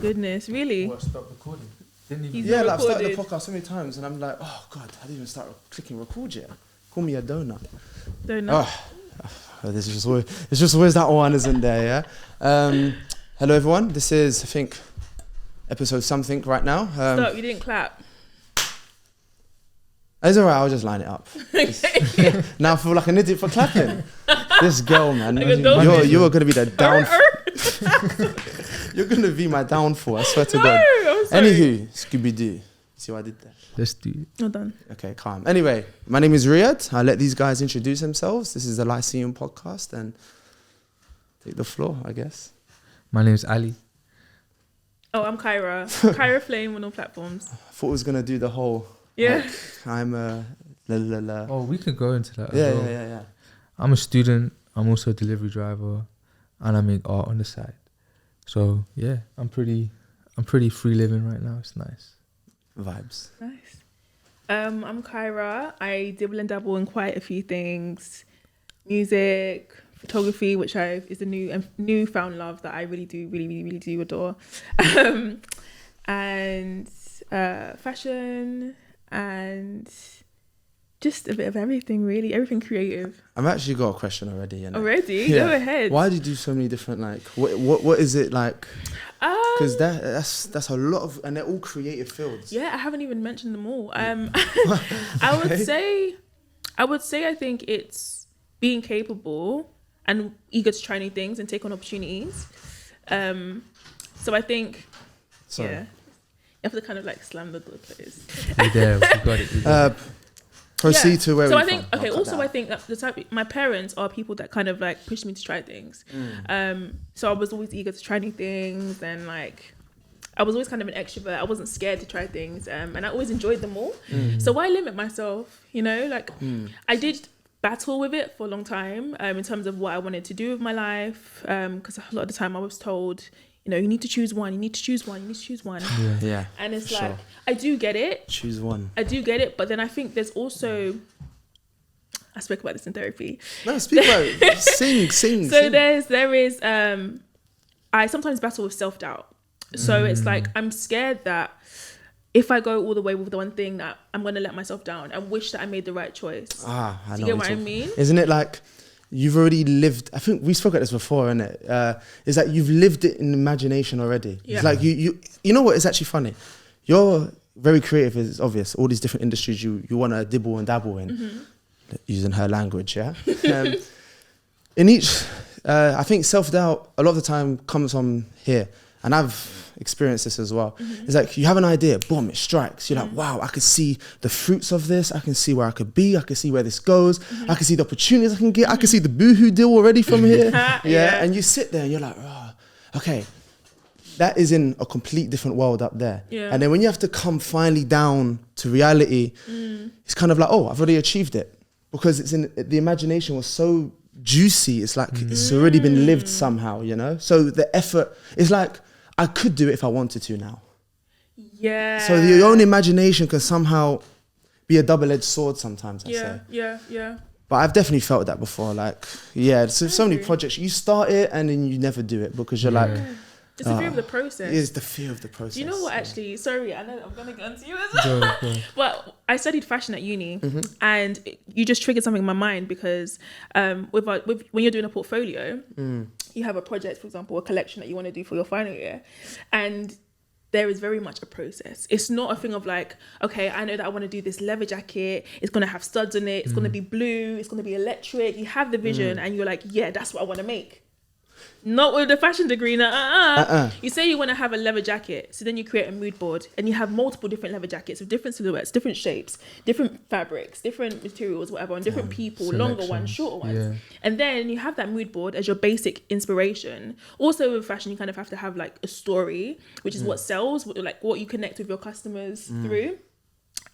goodness, really? What, stop recording? Didn't even. He's Yeah, not like I've started the recorded. podcast so many times, and I'm like, oh god, I didn't even start clicking record yet. Call me a donut. Don't know. This is just always that one, isn't there? Yeah. Hello everyone. This is, I think, episode something right now. Stop, you didn't clap. It's alright. I'll just line it up. Now I feel like an idiot for clapping. This girl, man, you are gonna be the downfall. You're gonna be my downfall. I swear to God. I'm sorry. Anywho, Scooby Doo. See what I did there? Let's do it. Well done. Okay, calm. Anyway, my name is Riyad. I'll let these guys introduce themselves. This is the Lyceum podcast and take the floor, I guess. My name's Ali. Oh, I'm Kyra. Kyra Flame on all platforms. I thought I was going to do the whole, Yeah. like, I'm a la la la. Oh, we could go into that. Yeah, as well. yeah. I'm a student. I'm also a delivery driver, and I make art on the side. So yeah, I'm pretty free living right now. It's nice. Vibes. Nice. I'm Kyra. I dibble and dabble in quite a few things. Music, photography, which is a newfound love that I really do adore. And fashion and just a bit of everything, really. Everything creative. I've actually got a question already. You know? Already? Yeah. Go ahead. Why do you do so many different, like, what is it like? Because that's a lot of, and they're all creative fields. Yeah, I haven't even mentioned them all. Okay. I would say I think it's being capable and eager to try new things and take on opportunities. So I think, Sorry. yeah, you have to kind of like slam the door, please. We there. We got it. Proceed Yeah. to where so we I think from. okay. I'll cut Also, that I out. think that my parents are people that kind of like push me to try things. So I was always eager to try new things, and like I was always kind of an extrovert. I wasn't scared to try things, and I always enjoyed them all. So why limit myself? You know, like I did battle with it for a long time in terms of what I wanted to do with my life. Because a lot of the time I was told, you know, you need to choose one. You need to choose one. You need to choose one. Yeah. And it's for like sure. I do get it. Choose one. I do get it, but then I think there's also, I spoke about this in therapy. No, speak about it. Sing. So sing. there is, I sometimes battle with self-doubt. So it's like, I'm scared that if I go all the way with the one thing that I'm going to let myself down and wish that I made the right choice. I Do know you get what I you're mean? Isn't it like you've already lived? I think we spoke about this before, isn't it? Is that you've lived it in imagination already. Yeah. It's like you know what? It's actually funny. You're very creative. It's obvious. All these different industries you want to dibble and dabble in, using her language. Yeah. In each, I think self-doubt a lot of the time comes from here, and I've experienced this as well. It's like you have an idea, boom, it strikes. You're like, wow, I could see the fruits of this. I can see where I could be. I can see where this goes. I can see the opportunities I can get. I can see the boohoo deal already from here. Yeah. And you sit there and you're like, oh, okay, that is in a complete different world up there. Yeah. And then when you have to come finally down to reality, it's kind of like, oh, I've already achieved it. Because it's in the imagination was so juicy. It's like it's already been lived somehow, you know? So the effort is like, I could do it if I wanted to now. Yeah. So your own imagination can somehow be a double-edged sword sometimes, I say. Yeah. But I've definitely felt that before. Like, yeah, so many agree. projects, you start it and then you never do it because you're like, It's the fear of the process. it is the fear of the process. Do you know what, actually? Sorry, I know I'm going to get onto you as well. Go. But I studied fashion at uni, and you just triggered something in my mind because with when you're doing a portfolio, you have a project, for example, a collection that you want to do for your final year, and there is very much a process. It's not a thing of like, okay, I know that I want to do this leather jacket. It's going to have studs on it. It's going to be blue. It's going to be electric. You have the vision, and you're like, yeah, that's what I want to make. Not with the fashion degree. You say you want to have a leather jacket, so then you create a mood board and you have multiple different leather jackets with different silhouettes, different shapes, different fabrics, different materials, whatever, and different people, longer ones, shorter ones. Yeah. And then you have that mood board as your basic inspiration. Also with fashion, you kind of have to have like a story, which is what sells, like what you connect with your customers through.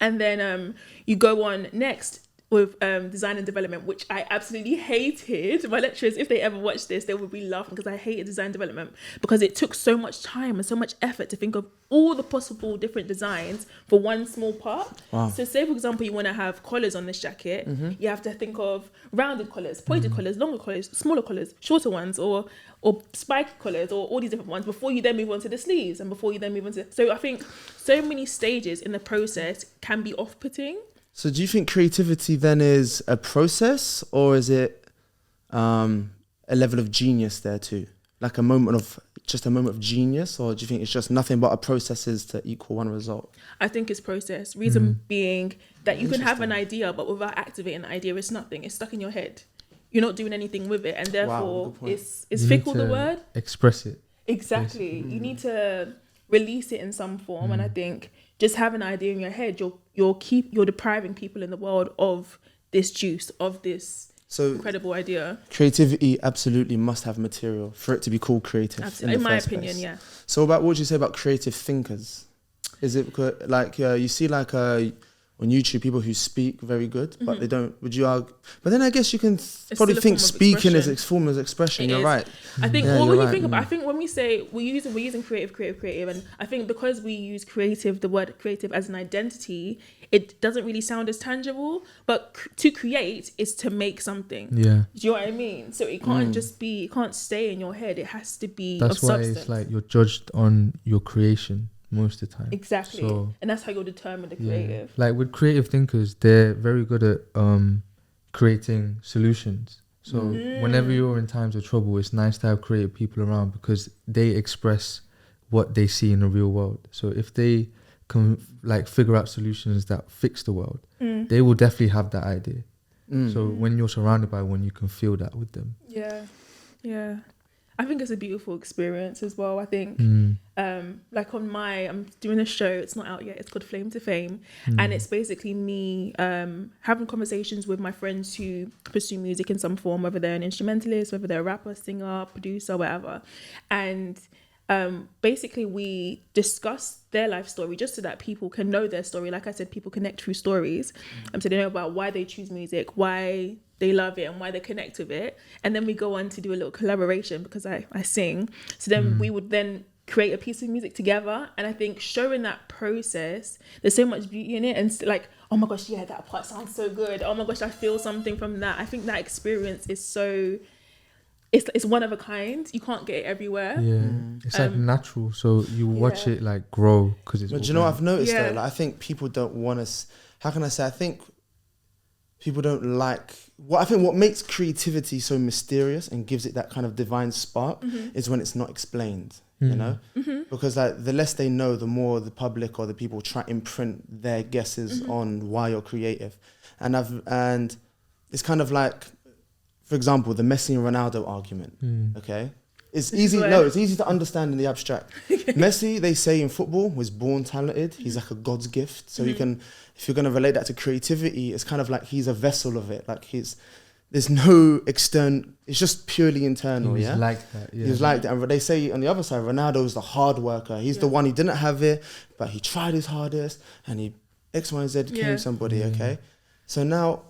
And then you go on next. with design and development, which I absolutely hated. My lecturers, if they ever watch this, they would be laughing because I hated design development because it took so much time and so much effort to think of all the possible different designs for one small part. Wow. So say, for example, you want to have collars on this jacket, you have to think of rounded collars, pointed collars, longer collars, smaller collars, shorter ones, or spiky collars, or all these different ones before you then move on to the sleeves and before you then move on to... So I think so many stages in the process can be off-putting. So do you think creativity then is a process, or is it a level of genius there too? Like a moment of genius, or do you think it's just nothing but a processes to equal one result? I think it's process. Reason being that you can have an idea, but without activating the idea, it's nothing. It's stuck in your head. You're not doing anything with it, and therefore good point. is fickle the word? Express it. Exactly. You need to release it in some form, and I think just have an idea in your head, you're depriving people in the world of this juice, of this incredible idea. Creativity absolutely must have material for it to be called creative. Absolutely. In my opinion, yeah. So what would you say about creative thinkers? Is it like you see like on YouTube people who speak very good, but they don't? Would you argue? But then I guess you can probably think speaking is a form of expression. You're right. I think when you think about, I think when we say we're using creative, and I think because we use the word creative as an identity, it doesn't really sound as tangible. But to create is to make something. Yeah. Do you know what I mean? So it can't just be, it can't stay in your head. It has to be. That's of why substance. it's like you're judged on your creation most of the time. Exactly. So, and that's how you'll determine the creative. Like with creative thinkers, they're very good at creating solutions. So whenever you're in times of trouble, it's nice to have creative people around because they express what they see in the real world. So if they can like figure out solutions that fix the world, they will definitely have that idea. So when you're surrounded by one, you can feel that with them. Yeah. I think it's a beautiful experience as well. I think, like I'm doing a show, it's not out yet, it's called Flame to Fame. And it's basically me having conversations with my friends who pursue music in some form, whether they're an instrumentalist, whether they're a rapper, singer, producer, whatever. And basically we discuss their life story just so that people can know their story. Like I said, people connect through stories. So they know about why they choose music, why they love it and why they connect with it. And then we go on to do a little collaboration because I sing. So then we would then create a piece of music together. And I think showing that process, there's so much beauty in it. And like, oh my gosh, yeah, that part sounds so good. Oh my gosh, I feel something from that. I think that experience is so... It's one of a kind. You can't get it everywhere. Yeah, it's like natural. So you watch it like grow because it's. But do you know what I've noticed though? Like, I think people don't want to. How can I say? I think people don't like. What makes creativity so mysterious and gives it that kind of divine spark is when it's not explained. You know, because like the less they know, the more the public or the people try to imprint their guesses on why you're creative, and it's kind of like. For example, the Messi and Ronaldo argument, okay? It's easy to understand in the abstract. Messi, they say in football, was born talented. He's like a God's gift. So you can, if you're going to relate that to creativity, it's kind of like he's a vessel of it. Like there's no external, it's just purely internal, He was like that, He was like that. And they say on the other side, Ronaldo was the hard worker. He's the one, he didn't have it, but he tried his hardest and he X, Y, and Z became somebody, okay? So now,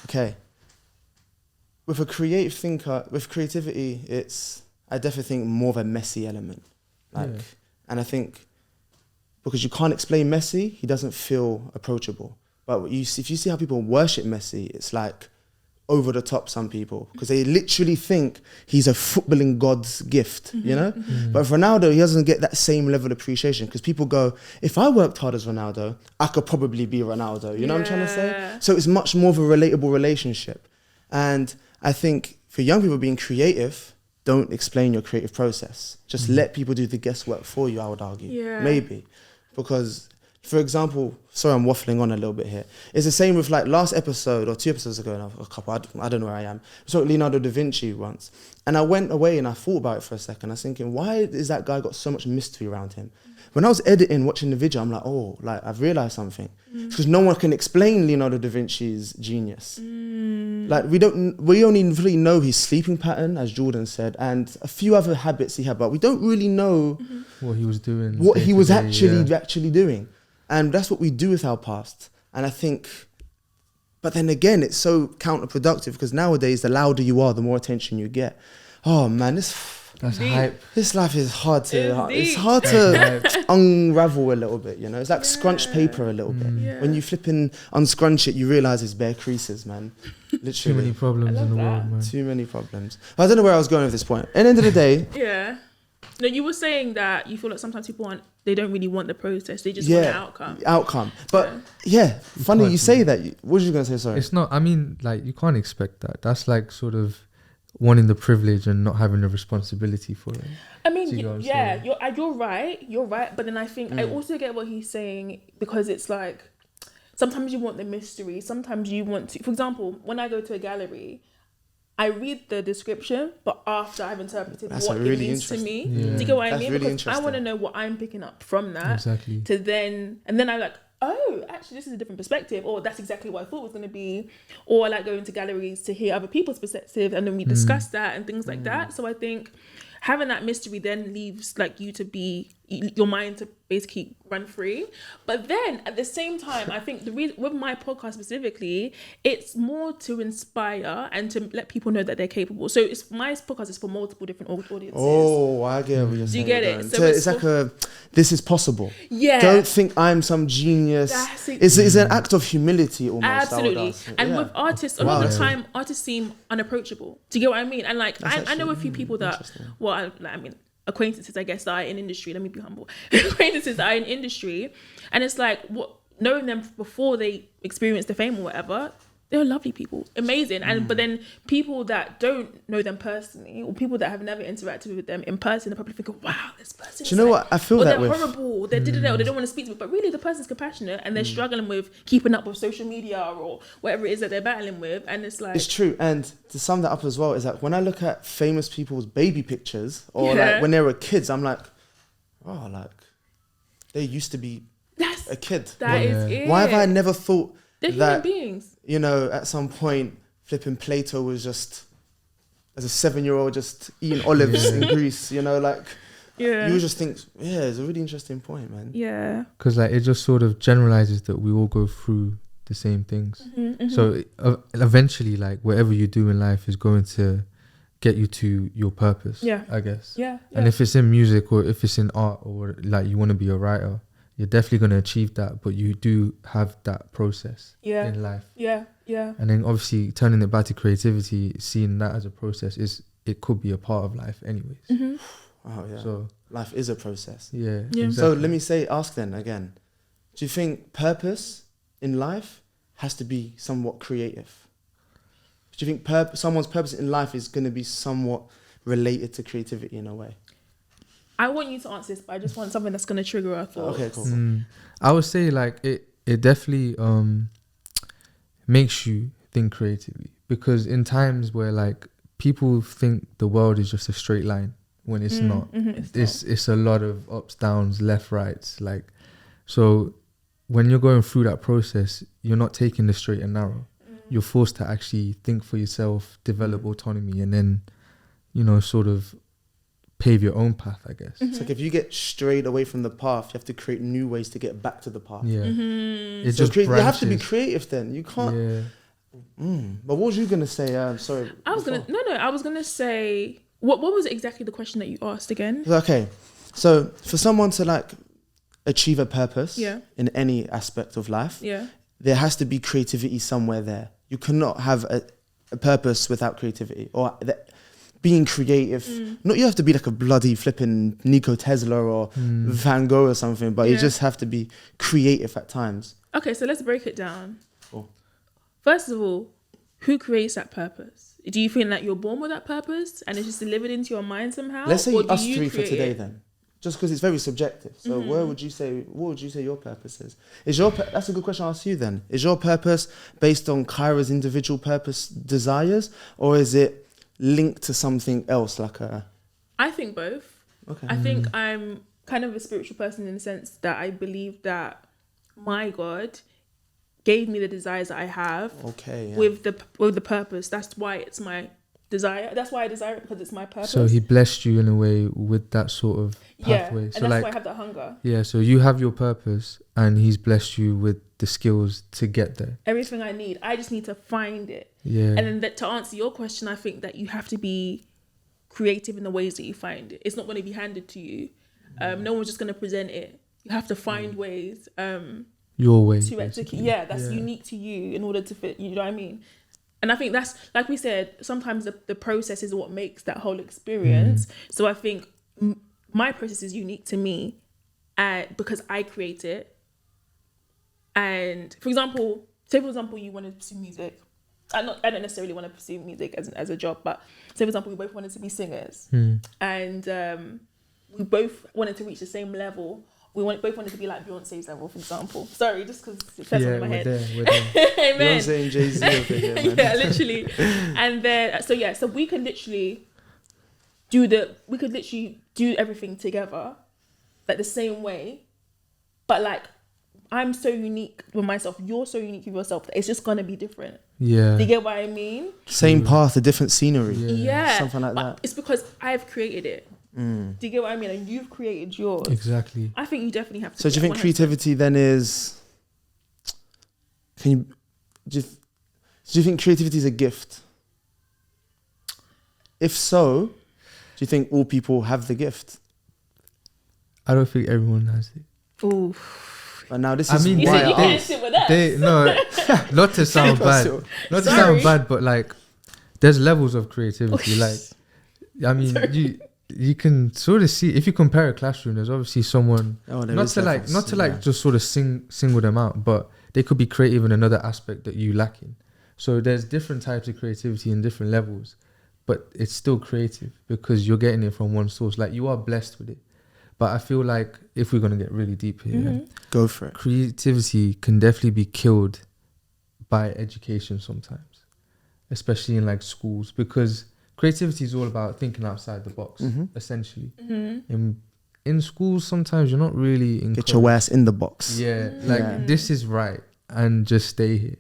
okay. With a creative thinker, with creativity, I definitely think more of a Messi element. And I think because you can't explain Messi, he doesn't feel approachable. But if you see how people worship Messi, it's like over the top, some people, because they literally think he's a footballing God's gift, you know? But with Ronaldo, he doesn't get that same level of appreciation because people go, if I worked hard as Ronaldo, I could probably be Ronaldo. You know what I'm trying to say? So it's much more of a relatable relationship. And I think for young people being creative, don't explain your creative process. Just let people do the guesswork for you, I would argue. Maybe. Because, for example, sorry I'm waffling on a little bit here. It's the same with like last episode or 2 episodes ago, a couple, I don't know where I am. I saw Leonardo da Vinci once. And I went away and I thought about it for a second. I was thinking, why is that guy got so much mystery around him? When I was editing, watching the video, I'm like, oh, like I've realised something. Because no one can explain Leonardo da Vinci's genius. Like we only really know his sleeping pattern, as Jordan said, and a few other habits he had, but we don't really know what he was doing, what he was actually doing. And that's what we do with our past. And I think But then again, it's so counterproductive because nowadays, the louder you are, the more attention you get. Oh man, That's Deep. hype. this life is hard to It's hard to unravel a little bit, you know. It's like scrunched Yeah. paper a little bit. Yeah. When you flipping unscrunch it, you realize it's bare creases, man. Too Literally, many problems I in the love world, that. man. too many problems. I don't know where I was going with this point. At the end of the day, Yeah. No, you were saying that you feel like sometimes people they don't really want the process. They just want yeah, the outcome. outcome. But yeah, funny can't you do say that. that. What was you gonna say? Sorry. It's not. I mean, like you can't expect that. That's like sort of wanting the privilege and not having the responsibility for it. I mean, Do you know what I'm yeah, saying? you're right. But then I think I also get what he's saying because it's like sometimes you want the mystery. Sometimes you want to. For example, when I go to a gallery, I read the description, but after I've interpreted That's what really it means to interesting. me. Yeah. Do you get what I That's mean? really Because I want to interesting. know what I'm picking up from that. Exactly. To then, and then I'm like, oh, actually, this is a different perspective, or that's exactly what I thought it was going to be. Or I like going to galleries to hear other people's perspective, and then we discuss that and things like that. So I think having that mystery then leaves like you to be your mind to basically run free. But then at the same time, I think the reason with my podcast specifically, it's more to inspire and to let people know that they're capable. So it's my podcast is for multiple different audiences. Oh, I get what you're saying. Do you get it? Going. So So it's it's like a, this is possible. Yeah. Don't think I'm some genius. That's it. It's an act of humility almost. I would Absolutely. ask. And Yeah. with artists, a Wow, lot of the that's- time, artists seem unapproachable. Do you get what I mean? And like, I know a few people that, well, I mean, acquaintances, I guess, that are in industry. Let me be humble. Acquaintances that are in industry. And it's like, knowing them before they experience the fame or whatever, they're lovely people, amazing. And but then people that don't know them personally, or people that have never interacted with them in person, they're probably thinking, "Wow, this person." Do you know what I feel or that they're with? horrible, or they did it, or they don't want to speak to me. But really, the person's compassionate, and they're struggling with keeping up with social media or whatever it is that they're battling with. And it's like, It's true. And to sum that up as well is that when I look at famous people's baby pictures or Yeah. like when they were kids, I'm like, oh, like they used to be that's a kid. that is Yeah. it. Why have I never thought They're human that, beings. you know, at some point flipping Plato was just, as a 7-year-old, just eating olives in Greece, you know, like Yeah. you would just think, yeah, it's a really interesting point, man. Yeah. Because like it just sort of generalizes that we all go through the same things. So eventually, like whatever you do in life is going to get you to your purpose. Yeah. I guess. Yeah. And if it's in music or if it's in art or like you want to be a writer, you're definitely going to achieve that. But you do have that process Yeah. in life. Yeah. Yeah. And then obviously turning it back to creativity, seeing that as a process it could be a part of life anyways. Oh, yeah. So Life is a process. yeah. Yeah. So exactly. let me ask then again, do you think purpose in life has to be somewhat creative? Do you think someone's purpose in life is going to be somewhat related to creativity in a way? I want you to answer this, but I just want something that's going to trigger our thoughts. Okay, cool. I would say like it definitely makes you think creatively, because in times where like people think the world is just a straight line when it's not. It's a lot of ups, downs, left, rights, like so when you're going through that process, you're not taking the straight and narrow. You're forced to actually think for yourself, develop autonomy, and then, you know, sort of pave your own path, I guess. It's like if you get strayed away from the path, you have to create new ways to get back to the path. Yeah. It So just you have to be branches. creative then. You can't. Yeah. But what was you going to say? Sorry. I was before. I was gonna say what was exactly the question that you asked again? Okay. So for someone to like achieve a purpose Yeah. in any aspect of life, Yeah. there has to be creativity somewhere there. You cannot have a purpose without creativity or being creative. Not you have to be like a bloody flipping Nikola Tesla or Van Gogh or something, but you Yeah. just have to be creative at times. Okay, so let's break it down. Cool. First of all, who creates that purpose? Do you feel that you're born with that purpose and it's just delivered into your mind somehow? Let's say Or do us you three for create today it? then. Just because it's very subjective. So what would you say your purpose is? That's a good question I'll ask you then. Is your purpose based on Kyra's individual purpose desires, or is it linked to something else like a... I think both. Okay. I think I'm kind of a spiritual person in the sense that I believe that my God gave me the desires that I have Okay, yeah. with the purpose. That's why it's my desire. That's why I desire it, because it's my purpose. So he blessed you in a way with that sort of pathway. And so that's like, why I have that hunger. Yeah, so you have your purpose and he's blessed you with the skills to get there. Everything I need. I just need to find it. Yeah. And then to answer your question, I think that you have to be creative in the ways that you find it. It's not going to be handed to you. No one's just going to present it. You have to find ways your way to execute. Yeah, that's unique to you in order to fit. You know what I mean? And I think that's, like we said, sometimes the process is what makes that whole experience. So I think my process is unique to me because I create it. And for example, you want to pursue music. I don't necessarily want to pursue music as a job, but say for example, we both wanted to be singers, and we both wanted to reach the same level. Both wanted to be like Beyonce's level, for example. Sorry, just because it's first in my head. We're there. Amen. Beyonce and Jay-Z over here, man. Yeah, literally. And then, so we could literally do everything together, like the same way, but like, I'm so unique with myself, you're so unique with yourself, that it's just gonna be different. Yeah. Do you get what I mean? Same path, a different scenery. Yeah. Something like but that. it's because I've created it. Do you get what I mean? And you've created yours. Exactly. I think you definitely have to. So do you think 100%. creativity then is... Do you think creativity is a gift? If so, do you think all people have the gift? I don't think everyone has it. Ooh. But now this I is mean, You why said you I can't asked. sit with us. Not to sound bad. Not to sound bad, but like, there's levels of creativity. Like, I mean, you can sort of see, if you compare a classroom, there's obviously someone, not to just sort of single them out, but they could be creative in another aspect that you lack in. So there's different types of creativity in different levels, but it's still creative because you're getting it from one source. Like, you are blessed with it. But I feel like if we're going to get really deep here, go for it. Creativity can definitely be killed by education sometimes, especially in like schools, because creativity is all about thinking outside the box, essentially. In schools, sometimes you're not really encouraged. Get your ass in the box. Yeah, like this is right, and just stay here.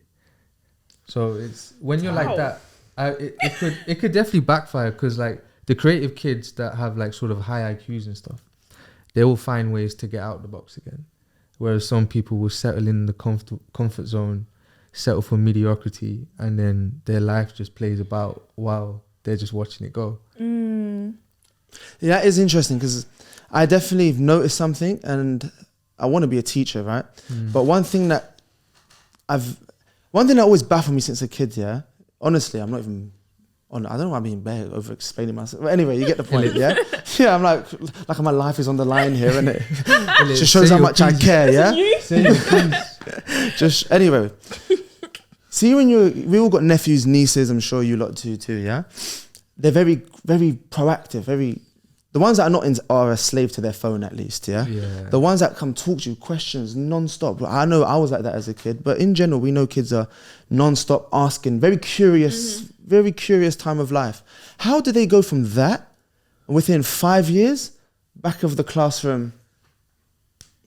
So it's when you're like that, it could definitely backfire, because like the creative kids that have like sort of high IQs and stuff, they will find ways to get out the box again. Whereas some people will settle in the comfort zone, settle for mediocrity, and then their life just plays about while they're just watching it go. Yeah, that is interesting, because I definitely noticed something, and I want to be a teacher, right? But one thing that always baffled me since a kid, yeah? Honestly, I'm not even... I don't know why I'm being bad over explaining myself. But anyway, you get the point, yeah? Yeah, I'm like my life is on the line here, isn't it? It just shows how much I care, yeah? Just, anyway. See, we all got nephews, nieces, I'm sure you lot do too, yeah? They're very, very proactive, the ones that are not are a slave to their phone, at least, yeah? The ones that come talk to you, questions non-stop. I know I was like that as a kid, but in general, we know kids are non-stop asking, very curious time of life. How do they go from that, and within 5 years, back of the classroom,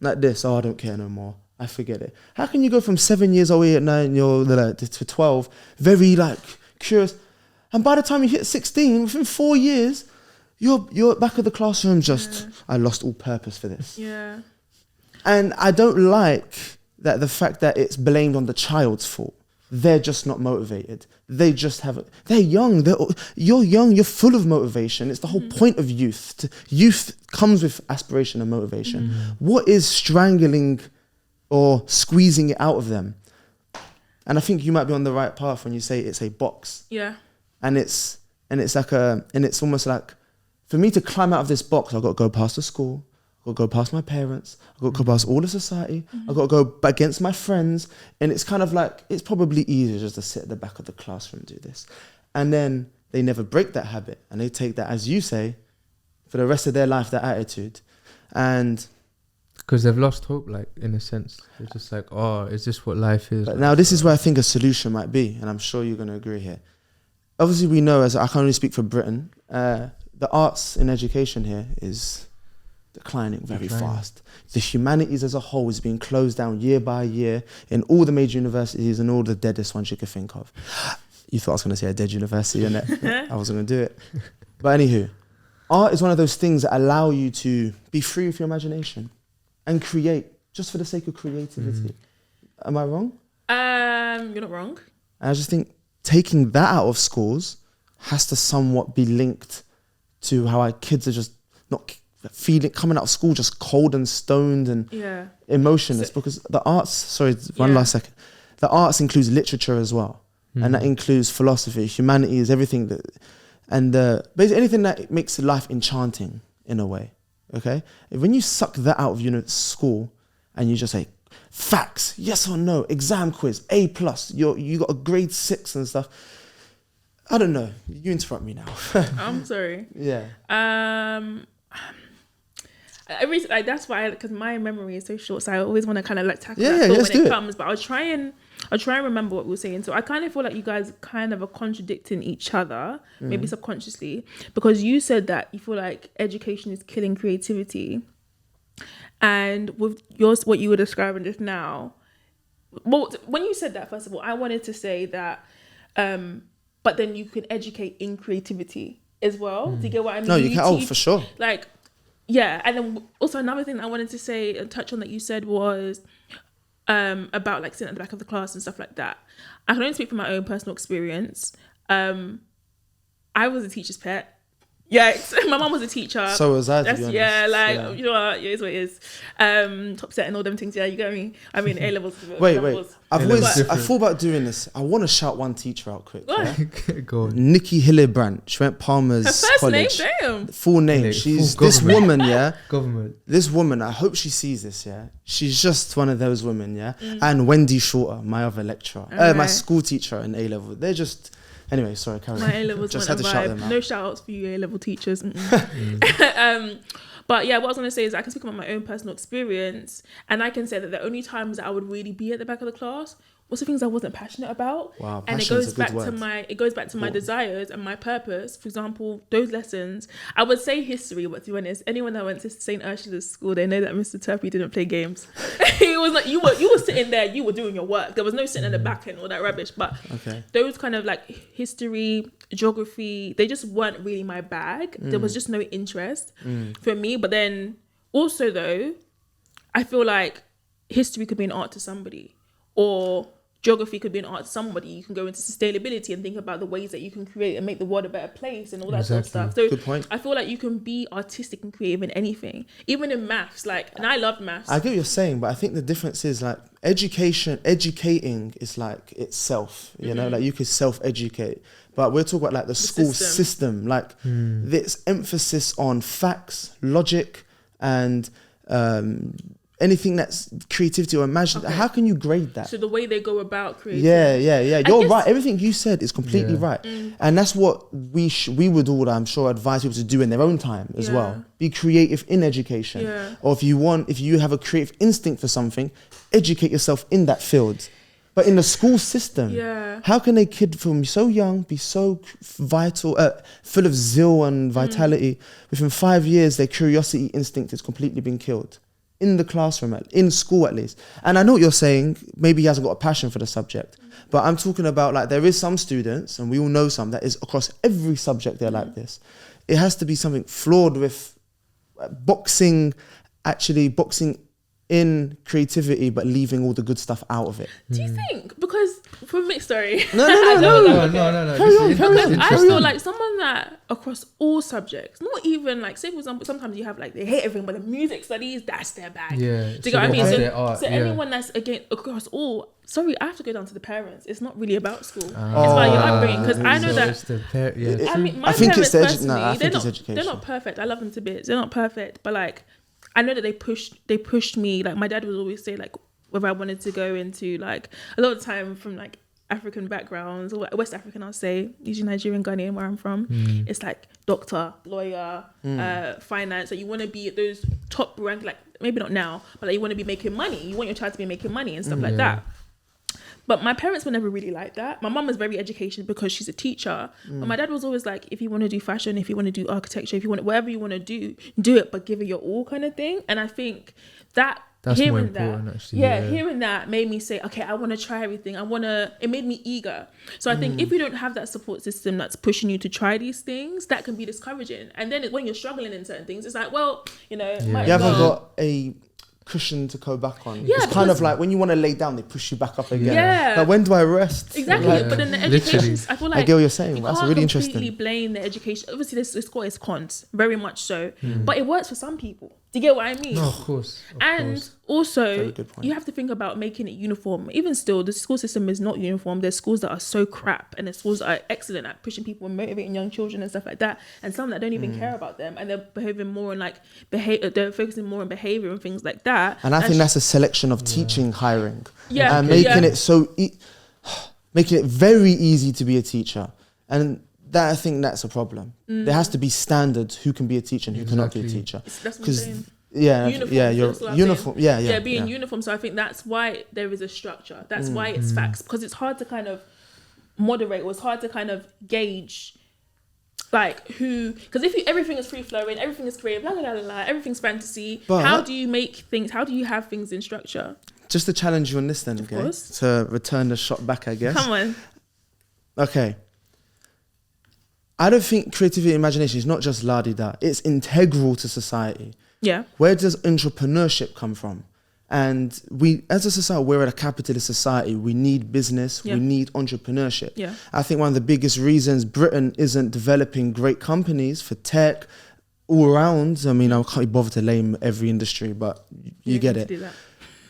like this, I don't care no more, I forget it. How can you go from 7 years old at 9 to 12, very like curious, and by the time you hit 16, within 4 years, you're back of the classroom just, I lost all purpose for this. Yeah. And I don't like that the fact that it's blamed on the child's fault. They're just not motivated. They're young. You're young, you're full of motivation. It's the whole point of youth. Youth comes with aspiration and motivation. What is strangling or squeezing it out of them? And I think you might be on the right path when you say it's a box. Yeah. And it's almost like, for me to climb out of this box, I've got to go past the school, I've got to go past my parents, I've got to go past all of society, I've got to go against my friends, and it's kind of like, it's probably easier just to sit at the back of the classroom and do this. And then they never break that habit, and they take that, as you say, for the rest of their life, that attitude. And because they've lost hope, like, in a sense. They're just like, oh, is this what life is? But now this is where I think a solution might be, and I'm sure you're going to agree here. Obviously, we know, as I can only speak for Britain, the arts in education here is declining very fast. The humanities as a whole is being closed down year by year in all the major universities and all the deadest ones you could think of. You thought I was going to say a dead university, innit? I wasn't going to do it. But anywho, art is one of those things that allow you to be free with your imagination and create just for the sake of creativity. Am I wrong? You're not wrong. And I just think taking that out of schools has to somewhat be linked to how our kids are just not coming out of school just cold and stoned and emotionless, because the arts, last second, the arts includes literature as well, and that includes philosophy, humanities, everything that, and basically anything that makes life enchanting in a way. Okay, when you suck that out of school and you just say facts, yes or no, exam quiz, A+, you got a grade 6 and stuff. I don't know. You interrupt me now. I'm sorry. Yeah. That's why, because my memory is so short, so I always want to kind of like tackle Yeah, that thought let's when do it it. comes. But I'll try and remember what we were saying. So I kind of feel like you guys kind of are contradicting each other, maybe subconsciously, because you said that you feel like education is killing creativity, and with what you were describing just now. Well, when you said that, first of all, I wanted to say that, but then you can educate in creativity as well. Do you get what I mean? No, you can. Oh, for sure. Like, yeah. And then also another thing I wanted to say and touch on that you said was about like sitting at the back of the class and stuff like that. I can only speak from my own personal experience. I was a teacher's pet. Yeah, my mum was a teacher. So was I, to be honest. Yeah, like, you know what, it is what it is. Top set and all them things, yeah, you get me? I mean, A-levels. Wait. I thought about doing this. I want to shout one teacher out quick. Yeah? Go on. Nikki Hillebrand. She went Palmer's Her first College. name, damn. Full name. Yeah, She's full this government. woman, yeah? Government. This woman, I hope she sees this, yeah? She's just one of those women, yeah? And Wendy Shorter, my other lecturer. My Okay. school teacher in A-level. They're just... Anyway, sorry, carry on. My A-levels Just went had a to shout them vibe. out. No shout-outs for you A-level teachers. But yeah, what I was going to say is I can speak about my own personal experience, and I can say that the only times that I would really be at the back of the class was the things I wasn't passionate about. Wow, and it passion's goes a back good to word. my desires and my purpose. For example, those lessons, I would say history, but to be honest, anyone that went to St. Ursula's school, they know that Mr. Turpey didn't play games. It was like you were sitting there, you were doing your work. There was no sitting in the back and all that rubbish. But those kind of like history, geography, they just weren't really my bag. There was just no interest for me. But then also though, I feel like history could be an art to somebody, or geography could be an art to somebody. You can go into sustainability and think about the ways that you can create and make the world a better place and all that sort of stuff. So Good point. I feel like you can be artistic and creative in anything, even in maths. Like, and I loved maths. I get what you're saying, but I think the difference is like educating is like itself, you know, like you could self-educate, but we're talking about like the school system, like this emphasis on facts, logic, and anything that's creativity or imagine. How can you grade that? So the way they go about creating. Yeah. You're right. Everything you said is completely right. And that's what we would all, I'm sure, advise people to do in their own time as well. Be creative in education. Yeah. Or if you have a creative instinct for something, educate yourself in that field. But in the school system, how can a kid from so young be so vital, full of zeal and vitality? Within 5 years, their curiosity instinct has completely been killed. In the classroom, in school at least. And I know what you're saying, maybe he hasn't got a passion for the subject, but I'm talking about like there is some students, and we all know some, that is across every subject they're like this. It has to be something flawed with boxing in creativity, but leaving all the good stuff out of it. Do you think? Because for me, sorry. No. Carry on. I feel like someone that across all subjects, not even like, say for example, sometimes you have like they hate everything, but the music studies, that's their bag. Yeah. Do you get what I mean? their art, So anyone that's again across all, sorry, I have to go down to the parents. It's not really about school. It's about your upbringing. Because I know that. I mean, my parents personally, they're not perfect. I love them to bits. They're not perfect, but like, I know that they pushed me. Like my dad would always say like whether I wanted to go into like a lot of time from like African backgrounds or West African, I'll say, usually Nigerian, Ghanaian, where I'm from. It's like doctor, lawyer, finance. So you want to be at those top rank, like maybe not now, but like you want to be making money. You want your child to be making money and stuff like that. But my parents were never really like that. My mum was very educated because she's a teacher. But my dad was always like, if you want to do fashion, if you want to do architecture, if you want whatever you want to do it, but give it your all kind of thing. And I think that That's more hearing important, that, actually. hearing that made me say, okay, I want to try everything. It made me eager. So I think if you don't have that support system that's pushing you to try these things, that can be discouraging. And then when you're struggling in certain things, it's like, well, you know, might You as haven't well. got a cushion to go back on. Yeah, It's kind of because- like when you want to lay down, they push you back up again. Yeah. Like, when do I rest? Exactly, Like, but then the Literally. education, I feel like I get what you're saying. you That's can't really completely interesting. blame the education. Obviously, it's got its cons, very much so, but it works for some people. Do you get what I mean? No, of course. And also, Very good point. you have to think about making it uniform. Even still, the school system is not uniform. There's schools that are so crap, and there's schools that are excellent at pushing people and motivating young children and stuff like that. And some that don't even care about them, and they're behaving more on they're focusing more on behavior and things like that. And I think that's a selection of teaching hiring. Yeah, And okay. making Yeah. it making it very easy to be a teacher. And I think that's a problem. There has to be standards who can be a teacher and who cannot be a Exactly. teacher. That's what I'm Because saying. you're That's what I'm uniform. saying. Yeah, being uniform. So I think that's why there is a structure. That's why it's facts, because it's hard to kind of moderate, or it's hard to kind of gauge, like, who, because if everything is free flowing, everything is creative, blah, blah, blah, blah, everything's fantasy. But- how do you make things? How do you have things in structure? Just to challenge you on this then, Of okay? course. To return the shot back, I guess. Come on. Okay. I don't think creativity and imagination is not just la-di-da. It's integral to society. Yeah. Where does entrepreneurship come from? And we, as a society, we're at a capitalist society. We need business. Yeah. We need entrepreneurship. Yeah. I think one of the biggest reasons Britain isn't developing great companies for tech all around, I mean, I can't be bothered to name every industry, but you get need it. to do that.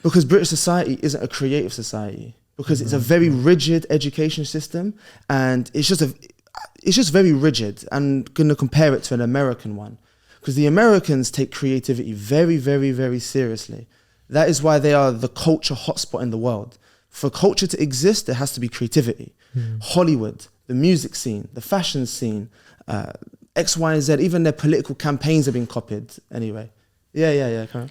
Because British society isn't a creative society. Because it's a very rigid education system, and it's just very rigid. I'm going to compare it to an American one, because the Americans take creativity very, very, very seriously. That is why they are the culture hotspot in the world. For culture to exist, there has to be creativity. Hollywood, the music scene, the fashion scene, X, Y, and Z, even their political campaigns have been copied anyway. Yeah. Come on.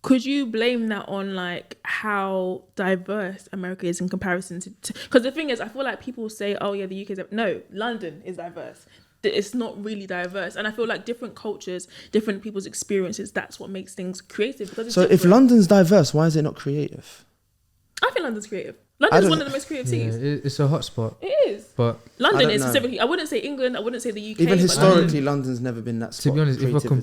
Could you blame that on like how diverse America is in comparison to? Because the thing is, I feel like people say, "Oh yeah, the UK is no, London is diverse." It's not really diverse, and I feel like different cultures, different people's experiences. That's what makes things creative. Because it's So if different. London's diverse, why is it not creative? I think London's creative. London's one of the most creative Yeah, cities. it's a hotspot, It is. but London don't is know. specifically. I wouldn't say England. I wouldn't say the UK. Even but historically, London's never been that spot. to be honest,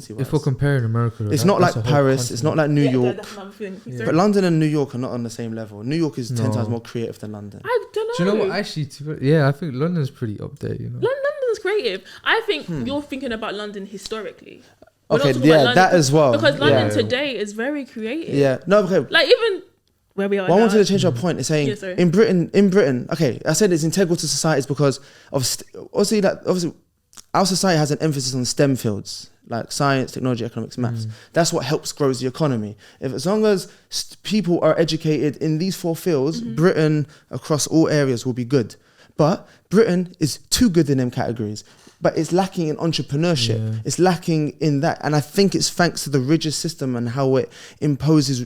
if we're comparing America, It's not like Paris, it's not like New London, York. that's another thing. Yeah. But London and New York are not on the same level. New York is 10 No. times more creative than London. I don't know. Do you know what? Actually, I think London's pretty up there. You know. London's creative. I think you're thinking about London historically. We're not Okay, talking about yeah, London that as well. Because London Yeah. today is very creative. Yeah, no, okay. Like even where we are Well, I now. wanted to change our point. It's saying Yeah, sorry. in Britain, okay, I said it's integral to societies because of obviously our society has an emphasis on STEM fields like science, technology, economics, maths. That's what helps grows the economy. As long as people are educated in these four fields, Britain across all areas will be good. But Britain is too good in them categories. But it's lacking in entrepreneurship. Yeah. It's lacking in that. And I think it's thanks to the rigid system and how it imposes,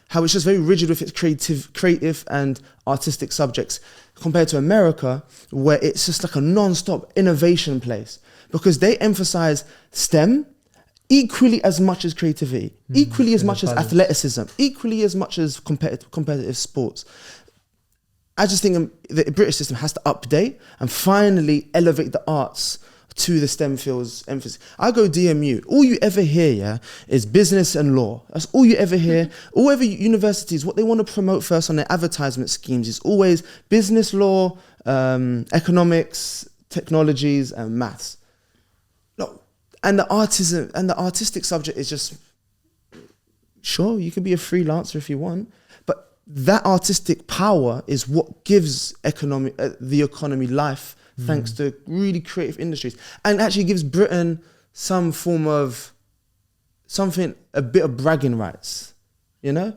how it's just very rigid with its creative and artistic subjects compared to America, where it's just like a non-stop innovation place. Because they emphasize STEM equally as much as creativity, equally as much as athleticism, equally as much as competitive sports. I just think the British system has to update and finally elevate the arts to the STEM fields emphasis. I go DMU. All you ever hear, is business and law. That's all you ever hear. All ever universities, what they want to promote first on their advertisement schemes is always business, law, economics, technologies, and maths. No, and the artistic subject is just, sure, you can be a freelancer if you want, but that artistic power is what gives the economy life, thanks to really creative industries, and actually gives Britain some form of a bit of bragging rights, you know?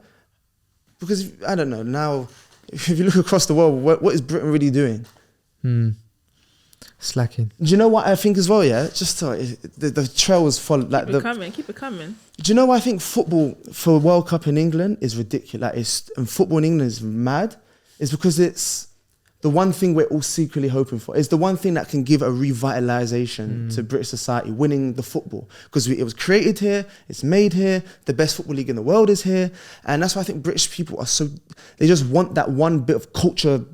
Because I don't know, now, if you look across the world, what is Britain really doing? Slacking. Do you know what I think as well, yeah? Just the trails follow. Like Keep it coming. Do you know why I think football for World Cup in England is ridiculous? And football in England is mad. It's because the one thing we're all secretly hoping for. It's the one thing that can give a revitalization to British society, winning the football. Because it was created here, it's made here, the best football league in the world is here. And that's why I think British people are so, they just want that one bit of culture.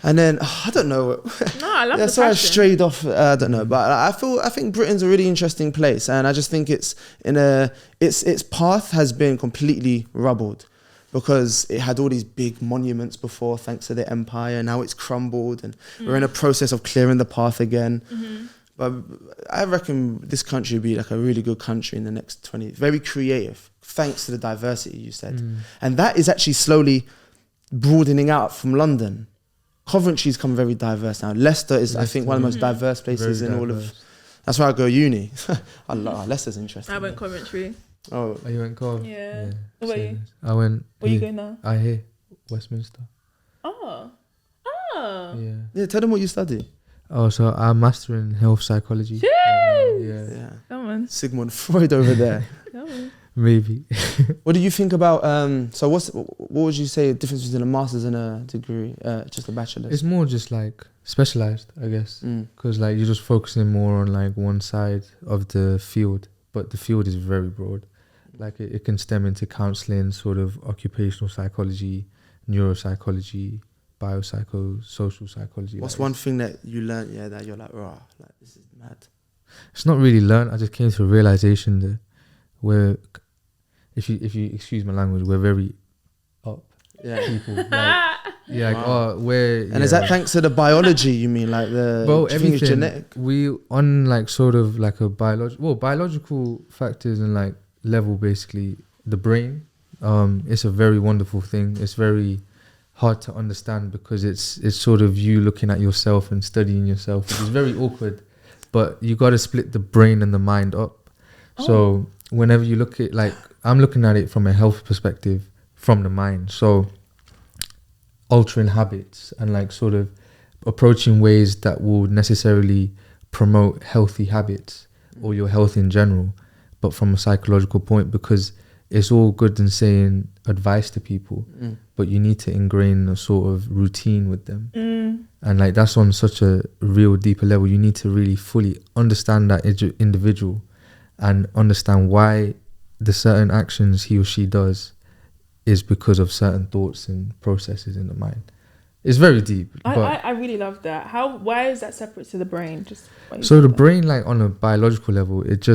And then, I don't know. No, I love the so I passion. strayed off, I don't know. But I think Britain's a really interesting place. And I just think its path has been completely rubbled. Because it had all these big monuments before, thanks to the empire. Now it's crumbled, and we're in a process of clearing the path again. But I reckon this country will be like a really good country in the next 20 years. Very creative, thanks to the diversity you said. And that is actually slowly broadening out from London. Coventry's come very diverse now. Leicester is, I think, one of the most diverse places Very in all of... diverse. That's where I go uni. Leicester's interesting. I went Coventry. Oh, You went Cov? Yeah. What about you? I went. Where you here. going now? I hear Westminster. Oh. Yeah. yeah, tell them what you study. Oh, so I'm mastering health psychology. Jeez. Yeah. Yeah. Come on. Sigmund Freud over there. Come on. Maybe. What do you think about, so what would you say the difference between a master's and a degree, just a bachelor's? It's more just like specialized, I guess. Mm. Because like you're just focusing more on like one side of the field, but the field is very broad. Like it can stem into counseling, sort of occupational psychology, neuropsychology, biopsychosocial psychology. What's like one thing that you learned, that you're like, rah, like this is mad? It's not really learned. I just came to a realization that we're, if you excuse my language, we're very up Yeah. people. Like, yeah, like, Wow. we're. And is that thanks to the biology, you mean? Like the, Bro, do you think it's everything. genetic? We on like sort of like a biological factors and like level, basically the brain. It's a very wonderful thing. It's very hard to understand because it's sort of you looking at yourself and studying yourself, which is very awkward. But you got to split the brain and the mind up. So whenever you look at, like, I'm looking at it from a health perspective from the mind. So altering habits and like sort of approaching ways that will necessarily promote healthy habits or your health in general, but from a psychological point, because it's all good in saying advice to people, but you need to ingrain a sort of routine with them. And like that's on such a real deeper level. You need to really fully understand that individual and understand why the certain actions he or she does is because of certain thoughts and processes in the mind. It's very deep. I really love that. Why is that separate to the brain? Just so the brain, like on a biological level, it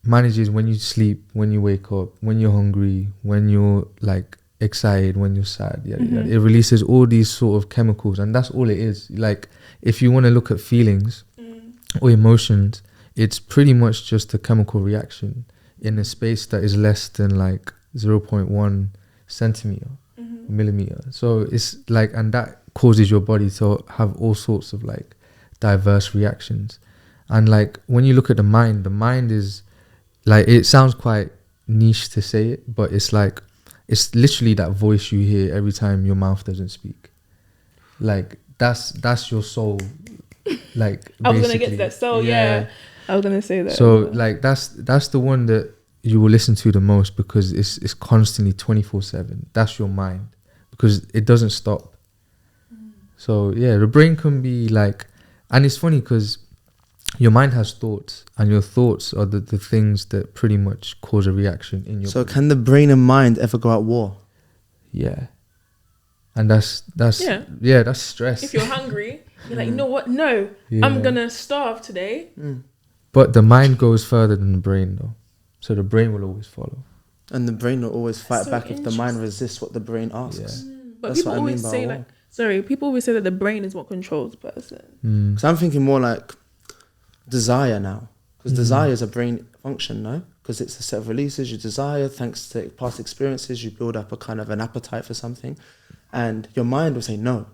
manages when you sleep, when you wake up, when you're hungry, when you're like excited, when you're sad. It releases all these sort of chemicals, and that's all it is. Like if you want to look at feelings or emotions, it's pretty much just a chemical reaction in a space that is less than like 0.1 centimeter, millimeter. So it's like, and that causes your body to have all sorts of like diverse reactions. And like when you look at the mind is like, it sounds quite niche to say it, but it's like, it's literally that voice you hear every time your mouth doesn't speak. Like that's your soul. Like I was gonna get to that soul. Yeah. I was gonna say that. So like that's the one that you will listen to the most, because it's constantly 24/7. That's your mind, because it doesn't stop. So yeah, the brain can be like, and it's funny because your mind has thoughts, and your thoughts are the things that pretty much cause a reaction in your So body. can the brain and mind ever go at war? Yeah. And that's stress. if you're hungry, you're like, you know what? No, Yeah. I'm gonna starve today. But the mind goes further than the brain though. So the brain will always follow. And the brain will always fight so back if the mind interesting. resists what the brain asks. But That's people what I always mean by say war. like, people always say that the brain is what controls the person. So I'm thinking more like desire now, because desire is a brain function, no? Because it's a set of releases. You desire, thanks to past experiences, you build up a kind of an appetite for something, and your mind will say no.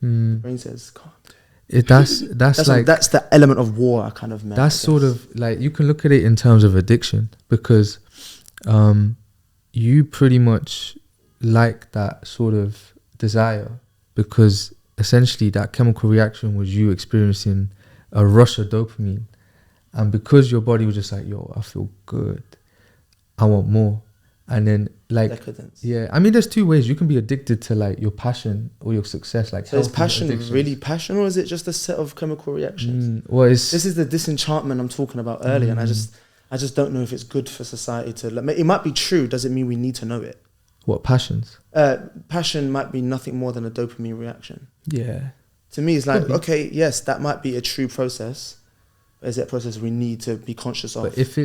The brain says, "Calm down." That's the element of war I kind of meant. that's sort of like, you can look at it in terms of addiction, because you pretty much like that sort of desire, because essentially that chemical reaction was you experiencing a rush of dopamine, and because your body was just like, yo, I feel good, I want more, And then like, Decadence. yeah, I mean, there's two ways. You can be addicted to like your passion or your success. Like, So is healthy passion addictions. really passion, or is it just a set of chemical reactions? Well, it's This is the disenchantment I'm talking about earlier, and I just don't know if it's good for society to. Like, it might be true. Doesn't mean we need to know it. what passions. Passion might be nothing more than a dopamine reaction. Yeah. To me, it's like, Could be. okay, yes, that might be a true process. But is it a process we need to be conscious of? But if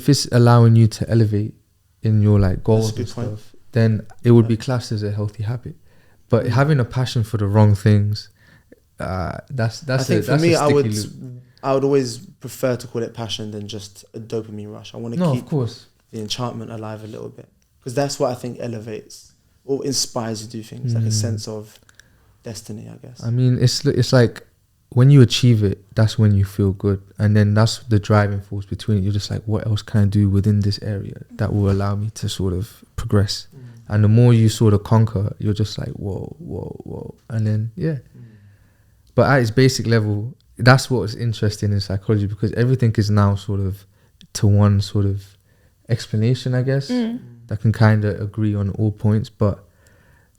it's allowing you to elevate in your like goals That's a and good point. stuff, then it would be classed as a healthy habit. But having a passion for the wrong things, that's I think a, for that's me, a sticky loop. I would always prefer to call it passion than just a dopamine rush. I want to No, keep of course. the enchantment alive a little bit, because that's what I think elevates or inspires you to do things, like a sense of destiny, I guess. I mean, it's like when you achieve it, that's when you feel good, and then that's the driving force between it. You're just like, what else can I do within this area that will allow me to sort of progress? And the more you sort of conquer, you're just like, whoa, and then But at its basic level, that's what's interesting in psychology, because everything is now sort of to one sort of explanation, I guess, that can kind of agree on all points. But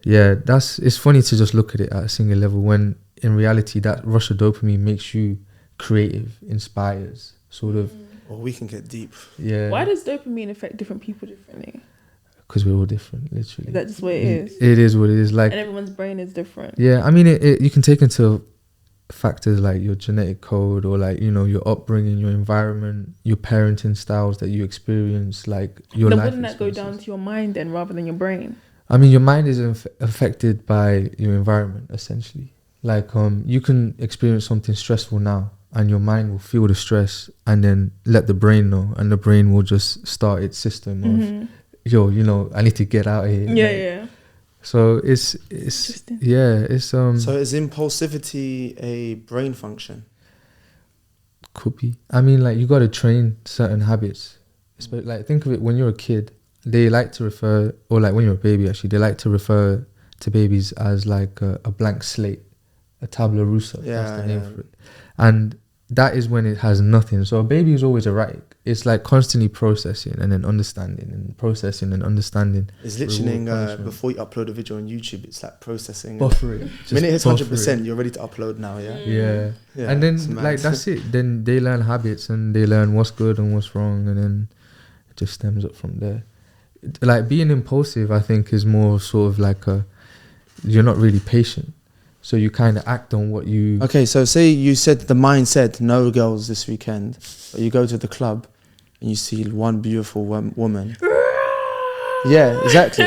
yeah, it's funny to just look at it at a single level, when in reality that rush of dopamine makes you creative, inspires, sort of. Well, we can get deep. Yeah. Why does dopamine affect different people differently? Because we're all different, literally. Is that just what it is? It is what it is. Like, and everyone's brain is different. yeah, I mean, you can take into factors like your genetic code, or like, you know, your upbringing, your environment, your parenting styles that you experience, like your Then life wouldn't that go experiences. down to your mind then, rather than your brain? I mean, your mind is affected by your environment, essentially. Like, you can experience something stressful now, and your mind will feel the stress, and then let the brain know, and the brain will just start its system of, yo, you know, I need to get out of here. Yeah, like, yeah. So it's Interesting. yeah, it's So is impulsivity a brain function? could be. I mean, like, you got to train certain habits. Like, think of it, when you're a kid, they like to refer, or like when you're a baby, actually, they like to refer to babies as like a blank slate, a tabula rasa. That's the name for it. And that is when it has nothing. So a baby is always erratic. It's like constantly processing and then understanding, and processing and understanding. It's literally Reward, punishment. before you upload a video on YouTube, it's like processing. Buffering. The minute it's Just 100%, you're ready to upload now, yeah? Yeah. Yeah, And then it's mad. like that's it. Then they learn habits, and they learn what's good and what's wrong, and then it just stems up from there. Like, being impulsive, I think, is more sort of like you're not really patient, so you kind of act on what you. Okay, so say you said the mind said no girls this weekend, but you go to the club and you see one beautiful woman. Yeah, exactly.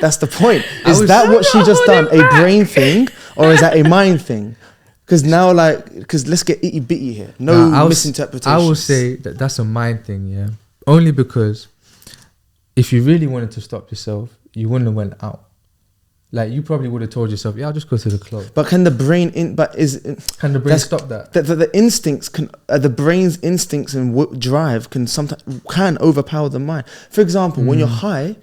That's the point? Is that what she just done? A brain thing, or is that a mind thing? Because now, because let's get itty bitty here. No misinterpretation. I will say that that's a mind thing, yeah. Only because if you really wanted to stop yourself, you wouldn't have went out. Like, you probably would have told yourself, yeah, I'll just go to the club. But can the brain Can the brain stop that? The instincts can the brain's instincts and drive can sometimes overpower the mind. For example, when you're high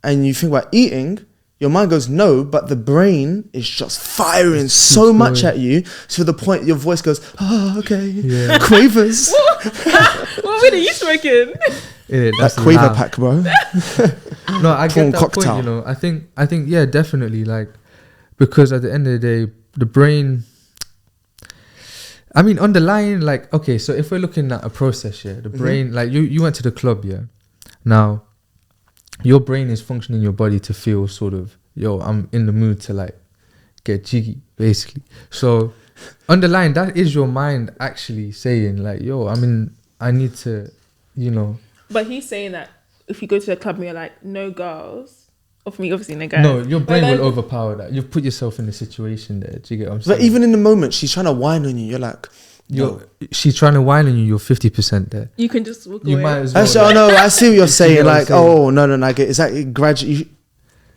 and you think about eating, your mind goes no, but the brain is just firing so much at you to the point your voice goes, oh, okay, Yeah. quavers. What weed are you smoking? Yeah, That that's quaver loud. pack, bro. No, I Prawn get that cocktail. point, you know. I think, yeah, definitely, like, because at the end of the day, the brain, I mean, underlying, like, okay, so if we're looking at a process, yeah, the brain, like, you went to the club, yeah. Now, your brain is functioning in your body to feel sort of, yo, I'm in the mood to, like, get jiggy, basically. So, underlying, that is your mind actually saying, like, yo, I need to, you know. But he's saying that if you go to the club and you're like, no girls, or for me, obviously, no guys. No, your brain But then- will overpower that. You've put yourself in a situation there. Do you get what I'm saying? But even in the moment, she's trying to whine on you. You're like, no. She's trying to whine on you. You're 50% there. You can just walk You away. might as well. Actually, oh no, I see what you're saying. what I'm Like, saying? oh no, I get. Is that gradually?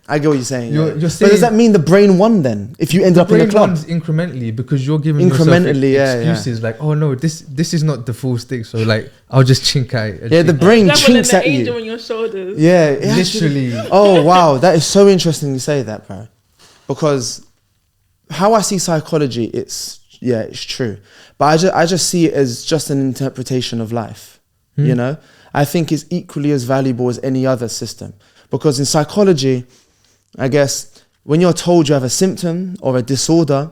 I get what you're saying. You're yeah. But saying- does that mean the brain won then? If you end up in the Brain club, runs incrementally because you're giving yourself Incrementally, yeah, excuses like, oh no, this is not the full stick. So like, I'll just chink out. yeah, the brain Leveling chinks the at angel you. on your shoulders. Yeah, it actually- Literally. Oh wow, that is so interesting you say that, bro. Because how I see psychology, it's true, but I just see it as just an interpretation of life. you know, I think is equally as valuable as any other system. Because in psychology, I guess, when you're told you have a symptom or a disorder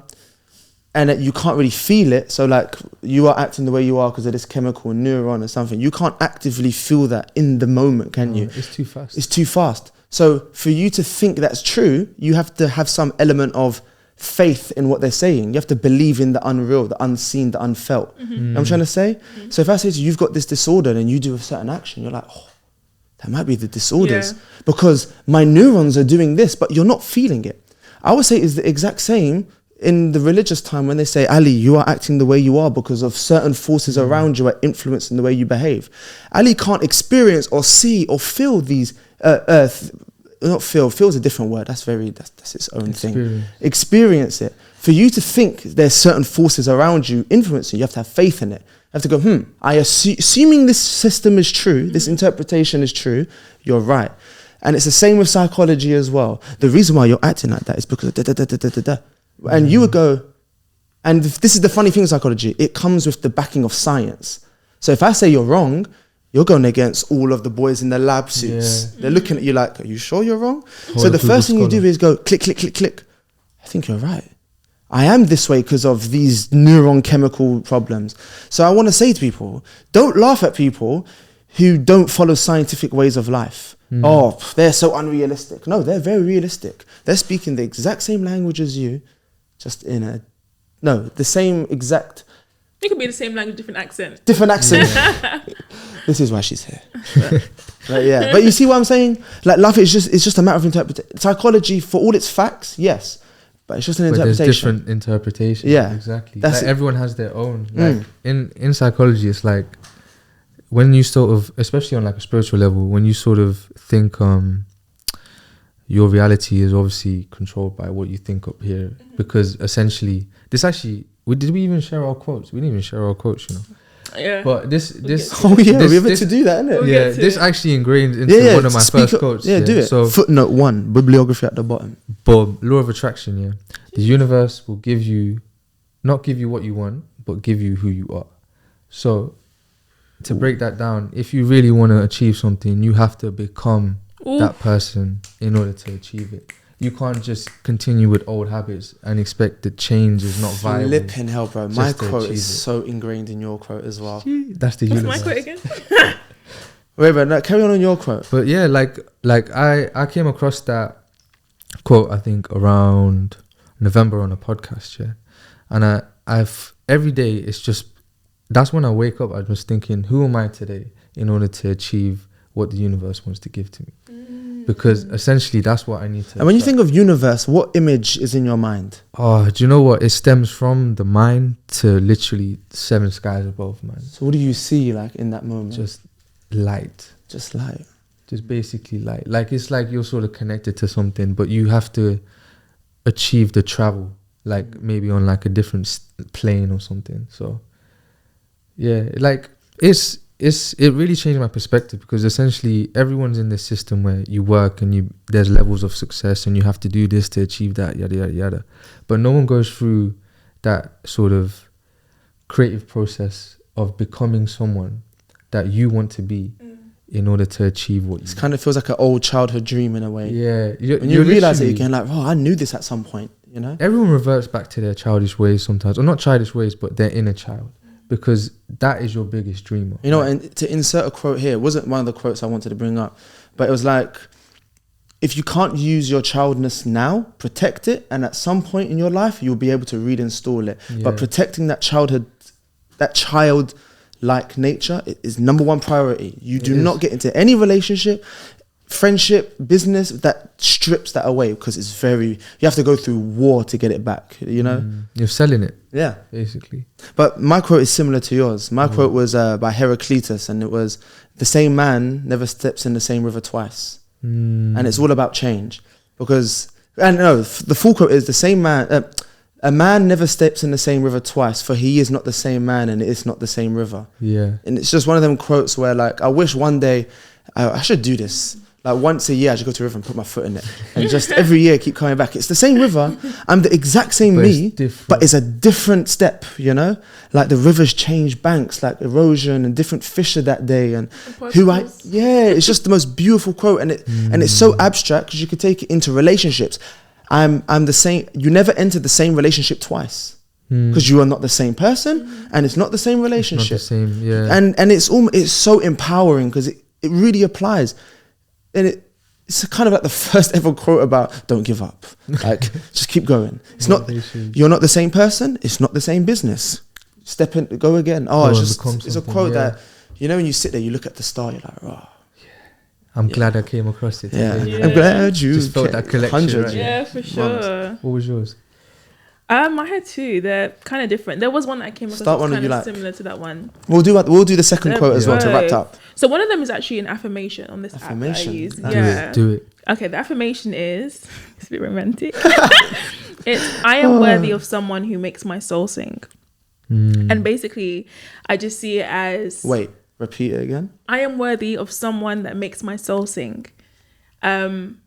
and that you can't really feel it, so like you are acting the way you are because of this chemical neuron or something, you can't actively feel that in the moment, can you? It's too fast. It's too fast. So for you to think that's true, you have to have some element of faith in what they're saying. You have to believe in the unreal, the unseen, the unfelt. You know what I'm trying to say? So if I say to you, you've got this disorder and you do a certain action, you're like, oh, that might be the disorders because my neurons are doing this, but you're not feeling it. I would say it's the exact same in the religious time when they say, Ali, you are acting the way you are because of certain forces around you are influencing the way you behave. Ali can't experience or see or feel these, not feel is a different word. That's its own thing. Experience it. For you to think there's certain forces around you influencing, you have to have faith in it. You have to go, assuming this system is true, this interpretation is true, you're right. And it's the same with psychology as well. The reason why you're acting like that is because of da-da-da-da-da-da. And you would go, and this is the funny thing with psychology, it comes with the backing of science. So if I say you're wrong, you're going against all of the boys in the lab suits. They're looking at you like, are you sure you're wrong? So the first thing you do is go click, click, click, click. I think you're right. I am this way because of these neuron chemical problems. So I want to say to people, don't laugh at people who don't follow scientific ways of life. Oh, they're so unrealistic. No, they're very realistic. They're speaking the exact same language as you, just in the same exact. It could be the same language, different accent. Different accent. This is why she's here. But you see what I'm saying? Like, life is just a matter of interpretation. Psychology, for all its facts, yes. But it's just an interpretation. There's different interpretations. Yeah, exactly. Like everyone has their own. Like in psychology, it's like when you sort of, especially on like a spiritual level, when you sort of think your reality is obviously controlled by what you think up here, because essentially, did we even share our quotes? We didn't even share our quotes, you know. Yeah. But we have to do that, innit? This actually ingrained into one of my first quotes. Yeah, do it. So footnote 1, bibliography at the bottom. Boom. Law of attraction, yeah. The universe will not give you what you want, but give you who you are. So to break that down, if you really want to achieve something, you have to become that person in order to achieve it. You can't just continue with old habits and expect that change is not viable. Flipping hell, bro. My quote is so ingrained in your quote as well. That's the universe. What's my quote again? Wait, but carry on your quote. But yeah, like I came across that quote, I think around November on a podcast, yeah. And I've every day, it's just, that's when I wake up, I'm just thinking, who am I today in order to achieve what the universe wants to give to me? Because essentially that's what I need to. And when you think of universe, what image is in your mind? Oh, do you know what? It stems from the mind to literally 7 skies above, man. So what do you see like in that moment? Just light. Just light. Just basically light. Like it's like you're sort of connected to something, but you have to achieve the travel, like maybe on like a different plane or something. So yeah, like it really changed my perspective, because essentially everyone's in this system where you work and there's levels of success and you have to do this to achieve that, yada yada yada, but no one goes through that sort of creative process of becoming someone that you want to be in order to achieve what you It kind of feels like an old childhood dream in a way. Yeah. When you realise it again, like, oh, I knew this at some point, you know? Everyone reverts back to their childish ways sometimes, or not childish ways, but their inner child. Because that is your biggest dream. You know, and to insert a quote here, it wasn't one of the quotes I wanted to bring up, but it was like, if you can't use your childness now, protect it, and at some point in your life, you'll be able to reinstall it. Yeah. But protecting that childlike nature is number one priority. You do not get into any relationship, friendship, business that strips that away, because you have to go through war to get it back, you know? You're selling it. Yeah. Basically. But my quote is similar to yours. My quote was by Heraclitus, and it was, the same man never steps in the same river twice. And it's all about change. Because, and no, the full quote is, the same man, a man never steps in the same river twice, for he is not the same man and it is not the same river. Yeah. And it's just one of them quotes where, like, I wish one day, I should do this. Like once a year, I just go to a river and put my foot in it, and just every year keep coming back. It's the same river. I'm the exact same me, but it's a different step. You know, like the rivers change banks, like erosion and different fish of that day, and it's just the most beautiful quote, and it's so abstract because you could take it into relationships. I'm the same. You never enter the same relationship twice. Because you are not the same person, and it's not the same relationship. It's not the same, yeah. And it's so empowering because it really applies, and it's kind of like the first ever quote about don't give up, like just keep going. It's not, you're not the same person. It's not the same business. Step in, go again. It's a quote that, you know, when you sit there, you look at the star, you're like, oh. I'm glad I came across it today. Yeah. I'm glad you just felt that collection. Right? Yeah, for sure. What was yours? I had two. They're kind of different. There was one that I came across that was kind of similar to that one. We'll do the second quote as well to wrap up. So one of them is actually an affirmation on this app that I use. Do it. Okay, the affirmation is, it's a bit romantic. It's, I am worthy of someone who makes my soul sing. And basically, I just see it as... Wait, repeat it again. I am worthy of someone that makes my soul sing. And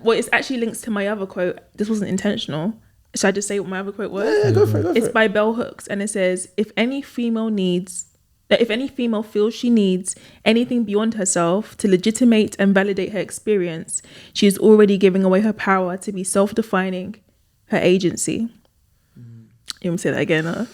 what it actually links to my other quote. This wasn't intentional. Should I just say what my other quote was? Yeah, go for it. It's by Bell Hooks, and it says, if any female feels she needs anything beyond herself to legitimate and validate her experience, she is already giving away her power to be self-defining, her agency. You want me to say that again? No?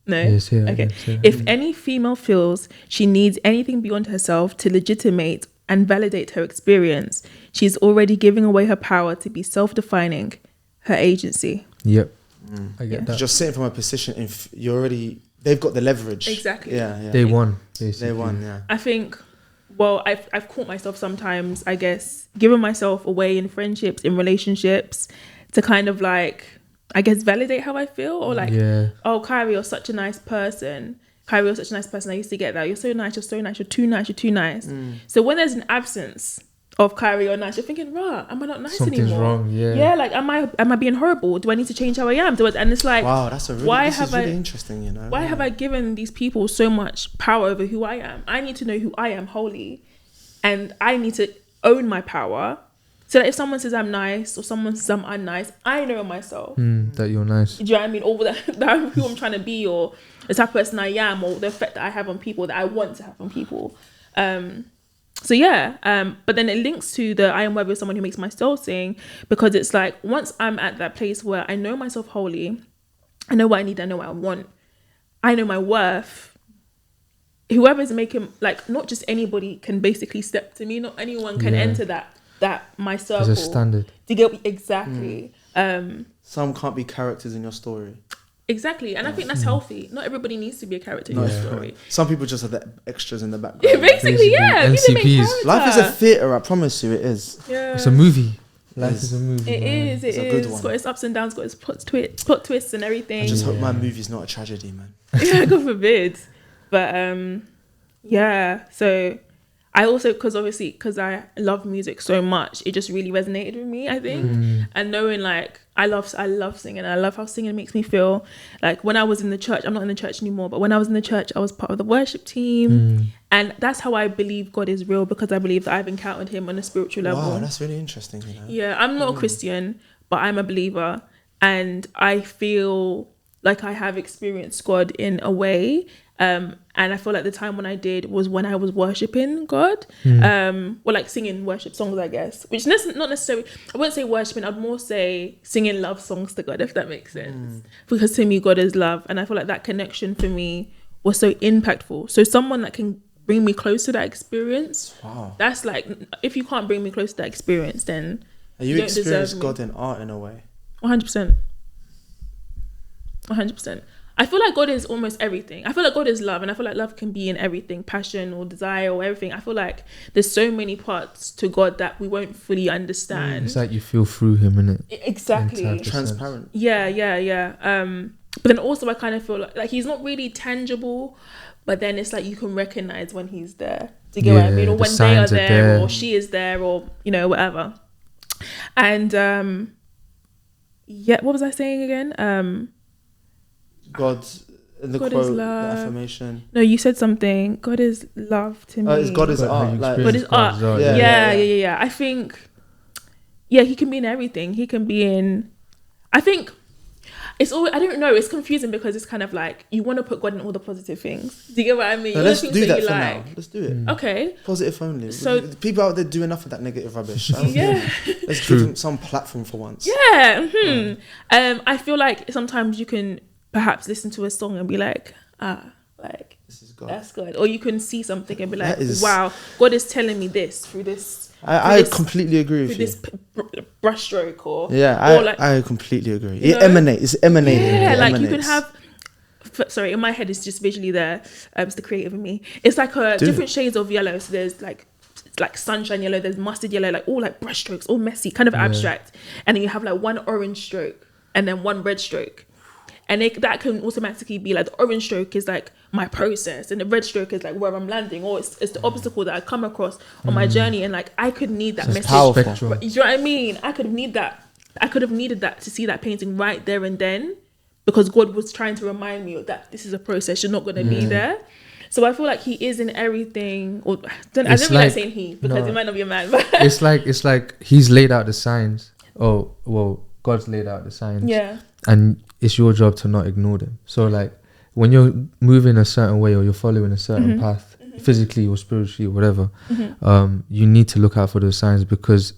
Yes, yeah, okay. If any female feels she needs anything beyond herself to legitimate and validate her experience, she is already giving away her power to be self-defining, her agency. Yep. I get that. Just sitting from a position, if you're already, they've got the leverage. Exactly. Yeah. They won, basically. They won, yeah. I think, well, I've caught myself sometimes, I guess, giving myself away in friendships, in relationships, to kind of like, I guess, validate how I feel, or like, oh, Kyrie, you're such a nice person. Kyrie, you're such a nice person. I used to get that. You're so nice. You're so nice. You're too nice. You're too nice. So when there's an absence of Kyrie or nice, you're thinking, rah, am I not nice anymore? Something's wrong, yeah, like am I being horrible? Do I need to change how I am? And it's like, wow, that's really interesting, you know. Why have I given these people so much power over who I am? I need to know who I am wholly, and I need to own my power, so that if someone says I'm nice or someone says I'm unnice, I know myself that you're nice. Do you know what I mean? Or that who I'm trying to be, or the type of person I am, or the effect that I have on people, that I want to have on people. So yeah, but then it links to the I am worthy of someone who makes my soul sing, because it's like, once I'm at that place where I know myself wholly, I know what I need, I know what I want, I know my worth, whoever's making, like, not just anybody can basically step to me, not anyone can enter that my circle. There's a standard. To get exactly. Some can't be characters in your story. Exactly, and I think that's healthy. Not everybody needs to be a character in your story. Some people just are the extras in the background. Yeah, basically, yeah. MCPs. Life is a theatre, I promise you, it is. Yeah. It's a movie. Life is a movie. It is. It's got its ups and downs, got its plot twists and everything. I just hope my movie's not a tragedy, man. Yeah, God forbid. But yeah. So I also, because I love music so much, it just really resonated with me, I think. And knowing, like, I love singing. I love how singing makes me feel. Like, when I was in the church, I'm not in the church anymore, but when I was in the church, I was part of the worship team. And that's how I believe God is real, because I believe that I've encountered him on a spiritual level. Wow, that's really interesting, you know? Yeah, I'm not a Christian, but I'm a believer. And I feel like I have experienced God in a way. And I feel like the time when I did was when I was worshipping God, or like singing worship songs, I guess, which not necessarily, I wouldn't say worshiping, I'd more say singing love songs to God, if that makes sense. Because to me, God is love. And I feel like that connection for me was so impactful. So someone that can bring me close to that experience, that's like, if you can't bring me close to that experience, then you experience God in art in a way. 100%. 100%. I feel like God is almost everything. I feel like God is love, and I feel like love can be in everything, passion or desire or everything. I feel like there's so many parts to God that we won't fully understand. It's like you feel through him, innit? Exactly. Transparent. Yeah. But then also I kind of feel like he's not really tangible, but then it's like you can recognize when he's there. Do you get what I mean? Or when they are there, or she is there, or, you know, whatever. And what was I saying again? God, the God quote, is the love. affirmation. No, you said something. God is love to me. It's God is God, how art. you Like, God is art. God's art, Yeah. I think, he can be in everything. He can be in. I think it's all. I don't know. It's confusing because it's kind of like you want to put God in all the positive things. Do you get what I mean? no, All the let's things do that you for like. now. Let's do it. Okay. Positive only. So- The people out there do enough of that negative rubbish. Yeah. Let's give them some platform for once. Yeah. I feel like sometimes you can perhaps listen to a song and be like, like This is God. that's good. Or you can see something and be like, That is- wow, God is telling me this through this. I completely agree with through you. this brushstroke or I completely agree. You know? It's emanating. Yeah, It like you emanates. can have. Sorry, in my head it's just visually there. It's the creative in me. It's like different shades of yellow. So there's like sunshine yellow. There's mustard yellow. Like all like brushstrokes, all messy, kind of abstract. And then you have like one orange stroke and then one red stroke. And that can automatically be like the orange stroke is like my process and the red stroke is like where I'm landing, or it's the obstacle that I come across on my journey. And like I could need that message. powerful. Spectrum. You know what I mean? I could need that. I could have needed that to see that painting right there and then, because God was trying to remind me that this is a process. You're not going to be there. So I feel like He is in everything. Or I don't really like saying He because it might not be a man. But it's like He's laid out the signs. Oh, well, God's laid out the signs. yeah. And it's your job to not ignore them. So like when you're moving a certain way or you're following a certain path, physically or spiritually or whatever, you need to look out for those signs, because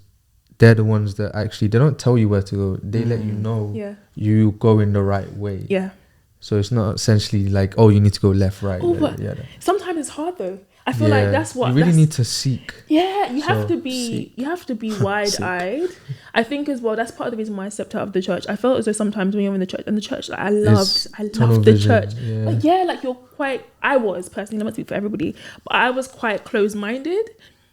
they're the ones that actually, they don't tell you where to go. They let you know you go in the right way. Yeah. So it's not essentially like, oh, you need to go left, right. Oh, but sometimes it's hard though. I feel like that's what you really need to seek. Yeah, you have So, to be seek. you have to be wide-eyed. I think as well that's part of the reason why I stepped out of the church. I felt as though sometimes when you're in the church, like I loved tunnel the vision, church. yeah. Like you're quite. I was personally, I must speak for everybody, but I was quite closed-minded.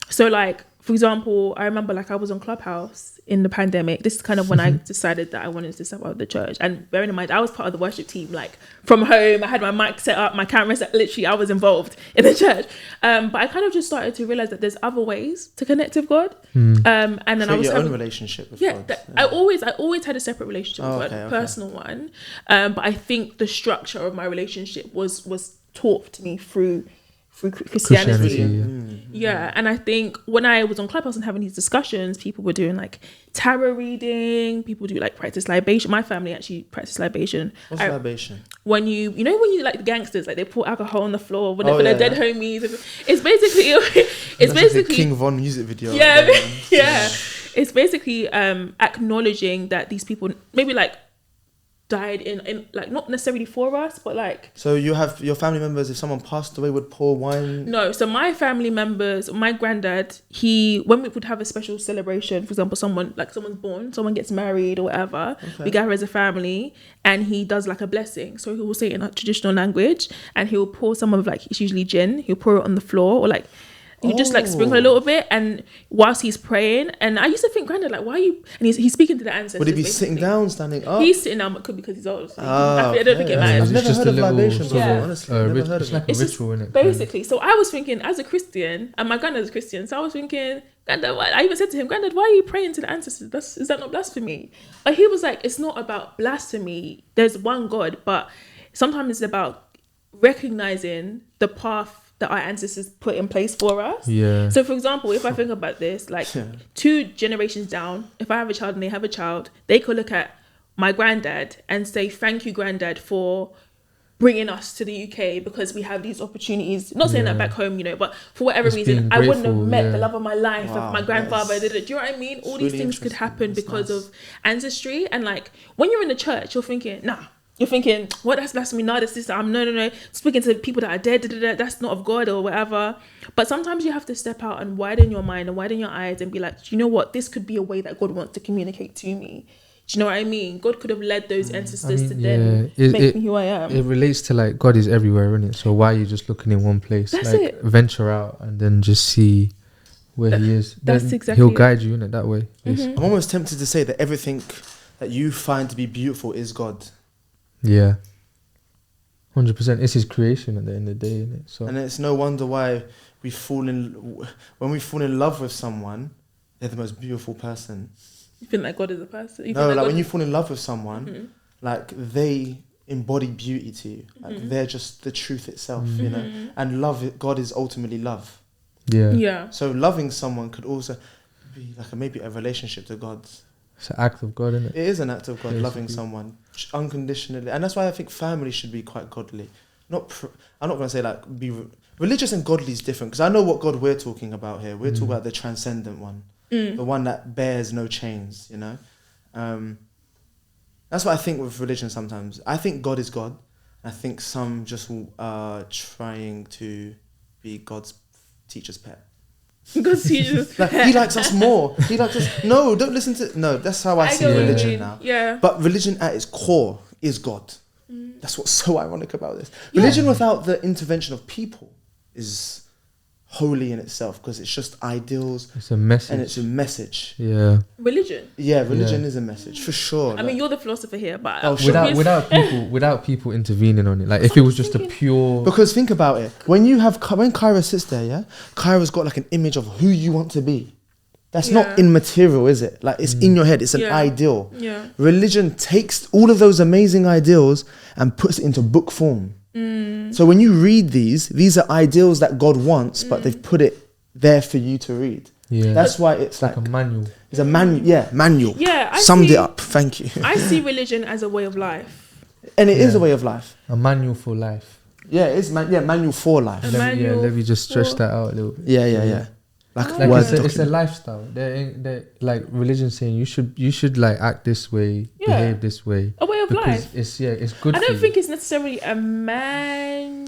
So like, for example, I remember like I was on Clubhouse in the pandemic. This is kind of when I decided that I wanted to step out of the church. And bearing in mind, I was part of the worship team, like from home. I had my mic set up, my camera set. Literally, I was involved in the church. But I kind of just started to realize that there's other ways to connect with God. And then I was your having own relationship with God. I always had a separate relationship with God, okay. personal one. But I think the structure of my relationship was taught to me through Christianity. Yeah, and I think when I was on Clubhouse and having these discussions, people were doing like tarot reading, people do like practice libation. My family actually practice libation. What's libation? When you like the gangsters, like they pour alcohol on the floor when for their dead homies. It's basically like a King Von music video. Yeah, yeah. It's basically acknowledging that these people maybe like died in like not necessarily for us, but like. So you have your family members, if someone passed away, would pour wine? No, so my family members, my granddad, when we would have a special celebration, for example, someone's born, someone gets married or whatever, we gather as a family and he does like a blessing. So he will say it in a traditional language and he'll pour some of like, it's usually gin, he'll pour it on the floor or like, you just like sprinkle a little bit, and whilst he's praying, and I used to think, Granddad, like, why are you? And he's speaking to the ancestors. Would he be basically. sitting down, standing up? He's sitting down, but could because he's old. So I don't think it matters. I've never just heard a of little libation sort before, of, honestly. Never heard of It's like it. a It's just ritual, innit? basically. So I was thinking, as a Christian, and my granddad's a Christian, so I was thinking, Granddad, I even said to him, Granddad, why are you praying to the ancestors? Is that not blasphemy? But he was like, it's not about blasphemy. There's one God, but sometimes it's about recognizing the path that our ancestors put in place for us. Yeah. So for example, if I think about this, like 2 generations down, if I have a child and they have a child, they could look at my granddad and say, thank you, Granddad, for bringing us to the UK because we have these opportunities. Not saying that back home, but for whatever reason, I wouldn't have met the love of my life if my grandfather did it. Do you know what I mean? All these things could happen because of ancestry. And like, when you're in the church, you're thinking, you're thinking, what, that's blasphemy? No, that's this. No. Speaking to people that are dead, that's not of God or whatever. But sometimes you have to step out and widen your mind and widen your eyes and be like, you know what? This could be a way that God wants to communicate to me. Do you know what I mean? God could have led those ancestors to then make me who I am. It relates to like God is everywhere, isn't it? So why are you just looking in one place? That's like it. venture out and then just see where He is. That's Then exactly He'll it. guide you in it that way. I'm almost tempted to say that everything that you find to be beautiful is God. Yeah. 100%. It's His creation at the end of the day, isn't it? So And it's no wonder why when we fall in love with someone, they're the most beautiful person. You think that God is a person? When you fall in love with someone, like they embody beauty to you. Like they're just the truth itself, you know. And love, God is ultimately love. Yeah. So loving someone could also be like maybe a relationship to God. It's an act of God, isn't it? It is an act of God, Basically. loving someone unconditionally, and that's why I think family should be quite godly. I'm not going to say like be religious and godly is different, because I know what God we're talking about here. We're talking about the transcendent one, the one that bears no chains. You know, that's what I think with religion. Sometimes I think God is God. I think some just are trying to be God's teacher's pet. Because like, he likes us more. He likes us. No, don't listen to. No, that's how I see get what you religion mean. now. Yeah. But religion at its core is God. That's what's so ironic about this. Religion without the intervention of people is holy in itself, because it's just ideals. It's a message. And it's a message. Yeah. Religion. Yeah, religion is a message for sure. I mean, you're the philosopher here, but without people intervening on it. Like if it was just a pure. Because think about it. When Kyra sits there, yeah, Kyra's got like an image of who you want to be. That's not immaterial, is it? Like it's in your head. It's an ideal. Yeah. Religion takes all of those amazing ideals and puts it into book form. So when you read these are ideals that God wants, but they've put it there for you to read. Yeah. That's why it's like a manual. It's a manual. Yeah, manual. Yeah, Summed it up. Thank you. I see religion as a way of life. And it is a way of life. A manual for life. Yeah, it's manual for life. Let me just stretch that out a little bit. Yeah. Like it's a lifestyle. They're like religion saying you should like act this way, behave this way. A way of life. It's good. I don't think it's necessarily a manual.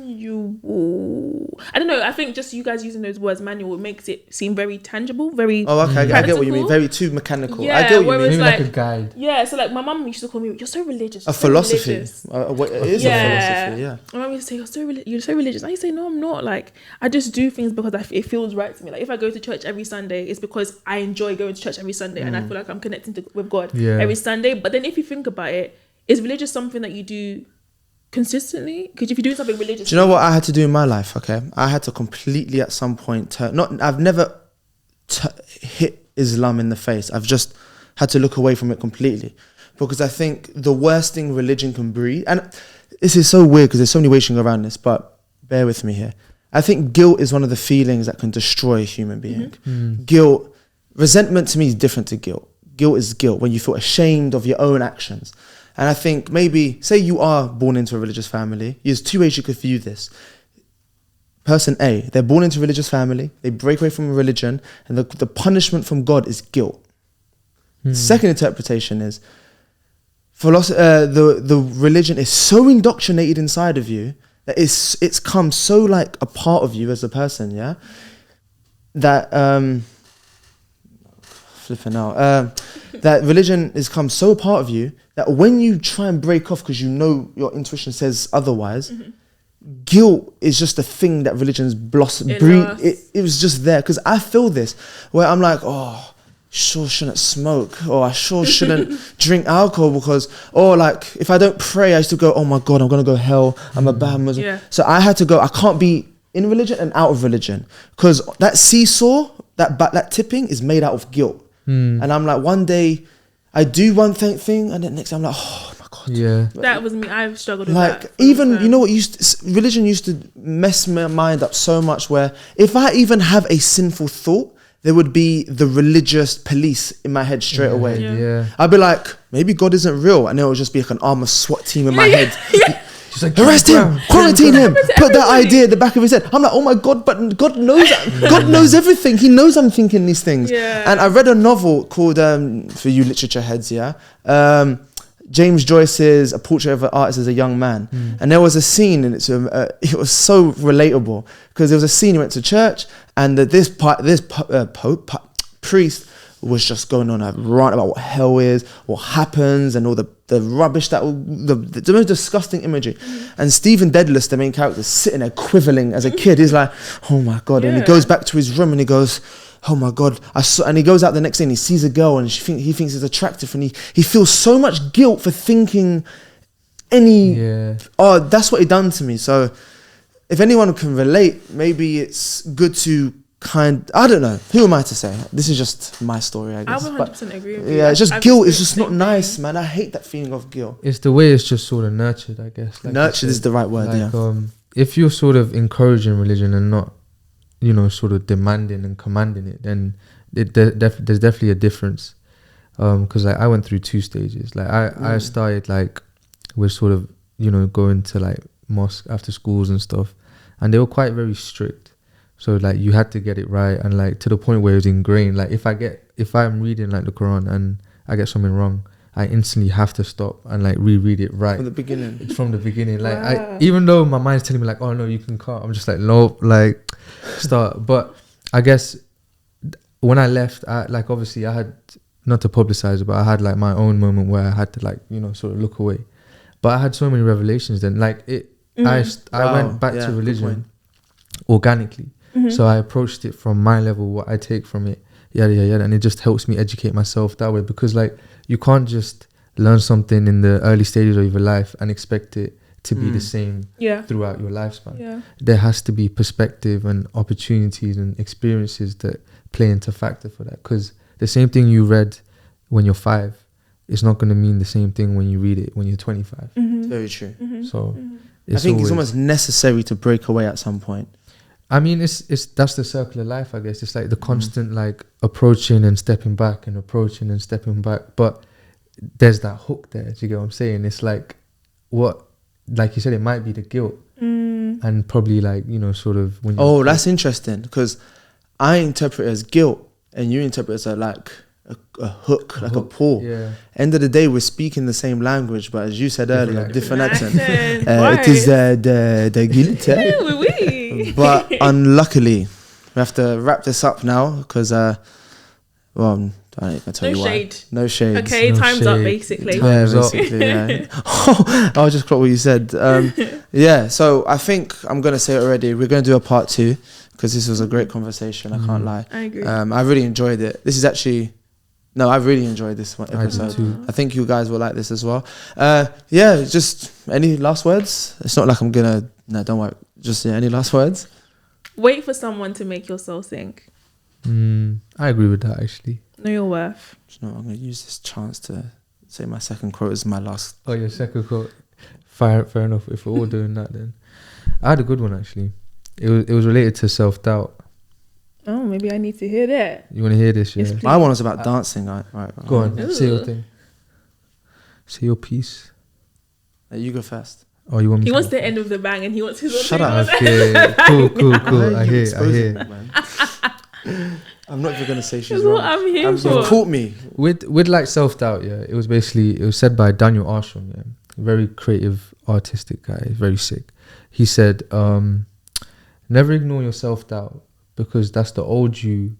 I don't know. I think just you guys using those words manual makes it seem very tangible, very. Oh, okay. I get what you mean. Very too mechanical. Yeah, I get what you mean. Maybe like a guide. Yeah. So like my mum used to call me, "You're so religious." A philosophy. It is a philosophy. Yeah. My mum used to say, "You're so religious." I used to say, "No, I'm not. Like I just do things because it feels right to me. Like if I go to church every Sunday, it's because I enjoy going to church every Sunday and I feel like I'm connecting with God every Sunday." But then if you think about it, is religious something that you do consistently? Because if you're doing something religious, do you know what I had to do in my life? Okay, I had to completely at some point I've never hit Islam in the face. I've just had to look away from it completely, because I think the worst thing religion can breed, and this is so weird because there's so many ways to go around this, but bear with me here. I think guilt is one of the feelings that can destroy a human being. Guilt, resentment to me is different to guilt. Guilt is guilt when you feel ashamed of your own actions. And I think maybe, say you are born into a religious family, there's two ways you could view this. Person A, they're born into a religious family, they break away from religion, and the punishment from God is guilt. Second interpretation is, the religion is so indoctrinated inside of you that it's come so like a part of you as a person, yeah? That, flipping out, that religion has come so a part of you that when you try and break off because you know your intuition says otherwise, guilt is just a thing that religion's blossomed. It was just there, because I feel this, where I'm like, oh, sure shouldn't smoke, or I sure shouldn't drink alcohol, because, or like if I don't pray I used to go, oh my God, I'm gonna go hell, I'm a bad Muslim. So I had to go, I can't be in religion and out of religion, because that seesaw, that tipping is made out of guilt. And I'm like, one day I do one thing and then next day I'm like, oh my God. Yeah, that was me. I've struggled with like that. Even you know what religion used to mess my mind up so much, where if I even have a sinful thought, there would be the religious police in my head straight away. Yeah. I'd be like, maybe God isn't real, and it would just be like an armor SWAT team in my head. She's like, arrest him, quarantine him, put that idea at the back of his head. I'm like, oh my God, but God knows, God knows everything. He knows I'm thinking these things. And I read a novel called, for you literature heads, James Joyce's A Portrait of an Artist as a Young Man. And there was a scene, and it was so relatable, because there was a scene, he went to church, and this priest was just going on a rant about what hell is, what happens, and all the rubbish the most disgusting imagery. And Stephen Dedalus, the main character, is sitting there quivering as a kid. He's like, oh my God. And he goes back to his room and he goes, oh my God. And he goes out the next day and he sees a girl and he thinks it's attractive, and he feels so much guilt for thinking that's what he done to me. So if anyone can relate, maybe it's good to I don't know. Who am I to say? This is just my story, I guess. I 100% agree with you. Yeah, it's just I've guilt. It's just experienced not the same nice, thing. man. I hate that feeling of guilt. It's the way it's just sort of nurtured, I guess. Like Nurtured is the right word, yeah. If you're sort of encouraging religion and not, you know, sort of demanding and commanding it, then there's definitely a difference. Because like I went through 2 stages. Like I started like with sort of, you know, going to like mosque after schools and stuff, and they were quite very strict. So like you had to get it right, and like to the point where it was ingrained. Like if I'm reading like the Quran and I get something wrong, I instantly have to stop and like reread it right From the beginning. From the beginning. Like Wow. even though my mind's telling me like, oh no, you can cut, I'm just like, no, like start. But I guess when I left, like obviously I had, not to publicize it, but I had like my own moment where I had to like, you know, sort of look away. But I had so many revelations then. Like I went back to religion organically. So I approached it from my level, what I take from it, yada yada yada, and it just helps me educate myself that way, because like you can't just learn something in the early stages of your life and expect it to be the same throughout your lifespan. Yeah. There has to be perspective and opportunities and experiences that play into factor for that, because the same thing you read when you're 5 is not going to mean the same thing when you read it when you're 25. Very true. So I think it's almost necessary to break away at some point. I mean, it's that's the circle of life, I guess. It's like the constant like approaching and stepping back and approaching and stepping back. But there's that hook there. Do you get what I'm saying? It's like what, like you said, it might be the guilt and probably like, you know, sort of when. Oh, that's interesting, because I interpret it as guilt and you interpret it as like a hook, like a pull. Yeah. End of the day, we're speaking the same language, but as you said earlier, different accent. Right. It is the guilt. Oui, oui. But unluckily, we have to wrap this up now because, well, I ain't gonna tell No you shade. why. No shade. Okay, No time's up shade. basically. Yeah, Time's up. basically, yeah. I just clocked what you said. Yeah, so I think I'm going to say it already. We're going to do a part 2 because this was a great conversation. I can't lie. I agree. I really enjoyed it. This is actually... No, I really enjoyed this one episode. too. I think you guys will like this as well. Yeah, just any last words? It's not like I'm going to... No, don't worry. Just any last words? Wait for someone to make your soul sink. I agree with that, actually. Know your worth. You know, I'm going to use this chance to say my second quote as my last. Oh, your second quote. Fair enough. If we're all doing that, then I had a good one actually. It was related to self-doubt. Oh, maybe I need to hear that. You want to hear this? Yeah. Yes, please. My one was about dancing. Right. Go on. Ooh. Say your thing. Say your piece. You go first. Oh, you want me? He to wants go? the end of the bang and he wants his own Shut thing up. on it. Okay. Cool. I hear. Man. I'm not even gonna say she's That's wrong. what I'm here You for. caught me. With like self-doubt, yeah, it was said by Daniel Arsham, yeah, very creative, artistic guy, very sick. He said, never ignore your self-doubt, because that's the old you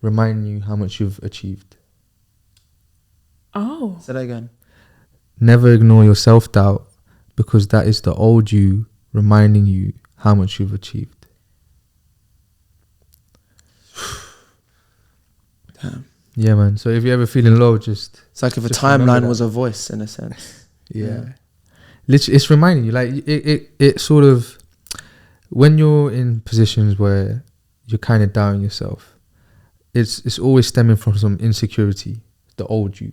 reminding you how much you've achieved. Oh. Say that again. Never ignore your self-doubt, because that is the old you reminding you how much you've achieved. Damn. Yeah, man. So if you're ever feeling low, just It's like if a Just remember timeline that. was a voice in a sense. yeah. Literally, it's reminding you, like it sort of, when you're in positions where you're kind of doubting yourself, it's always stemming from some insecurity, the old you,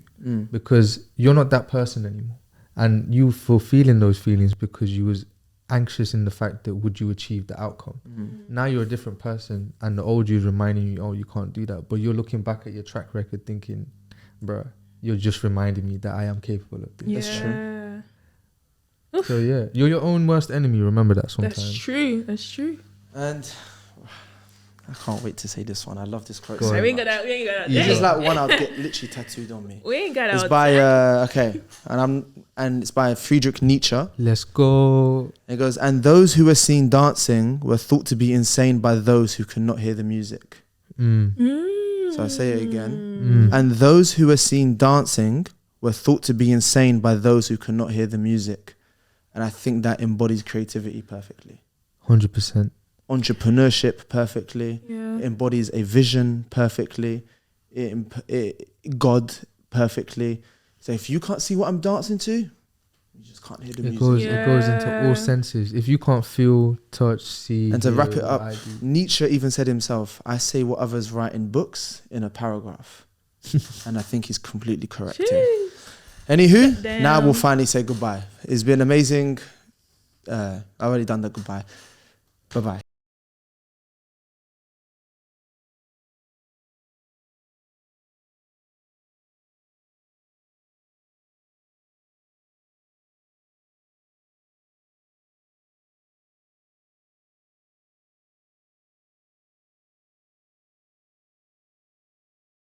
because you're not that person anymore, and you feel feeling those feelings because you was anxious in the fact that would you achieve the outcome. Now you're a different person, and the old you is reminding you, oh, you can't do that, but you're looking back at your track record thinking, bruh, you're just reminding me that I am capable of this. Yeah. That's true. So yeah, you're your own worst enemy. Remember that sometimes. That's true. And I can't wait to say this one. I love this quote. Go so on. We ain't much. got that. You This is go. like one I'll get literally tattooed on me. We ain't got It's out. by and it's by Friedrich Nietzsche. Let's go. It goes, and those who were seen dancing were thought to be insane by those who could not hear the music. So I say it again. And those who were seen dancing were thought to be insane by those who could not hear the music. And I think that embodies creativity perfectly. 100%. Entrepreneurship perfectly. Yeah. It embodies a vision perfectly. God perfectly. So if you can't see what I'm dancing to, You just can't hear the It music. goes into Yeah. all senses. If you can't feel, touch, see, And to hear wrap it what up, I do. Nietzsche even said himself, I say what others write in books in a paragraph. And I think he's completely correct here. Jeez. Anywho, Damn. now we'll finally say goodbye. It's been amazing. I've already done the goodbye. Bye-bye.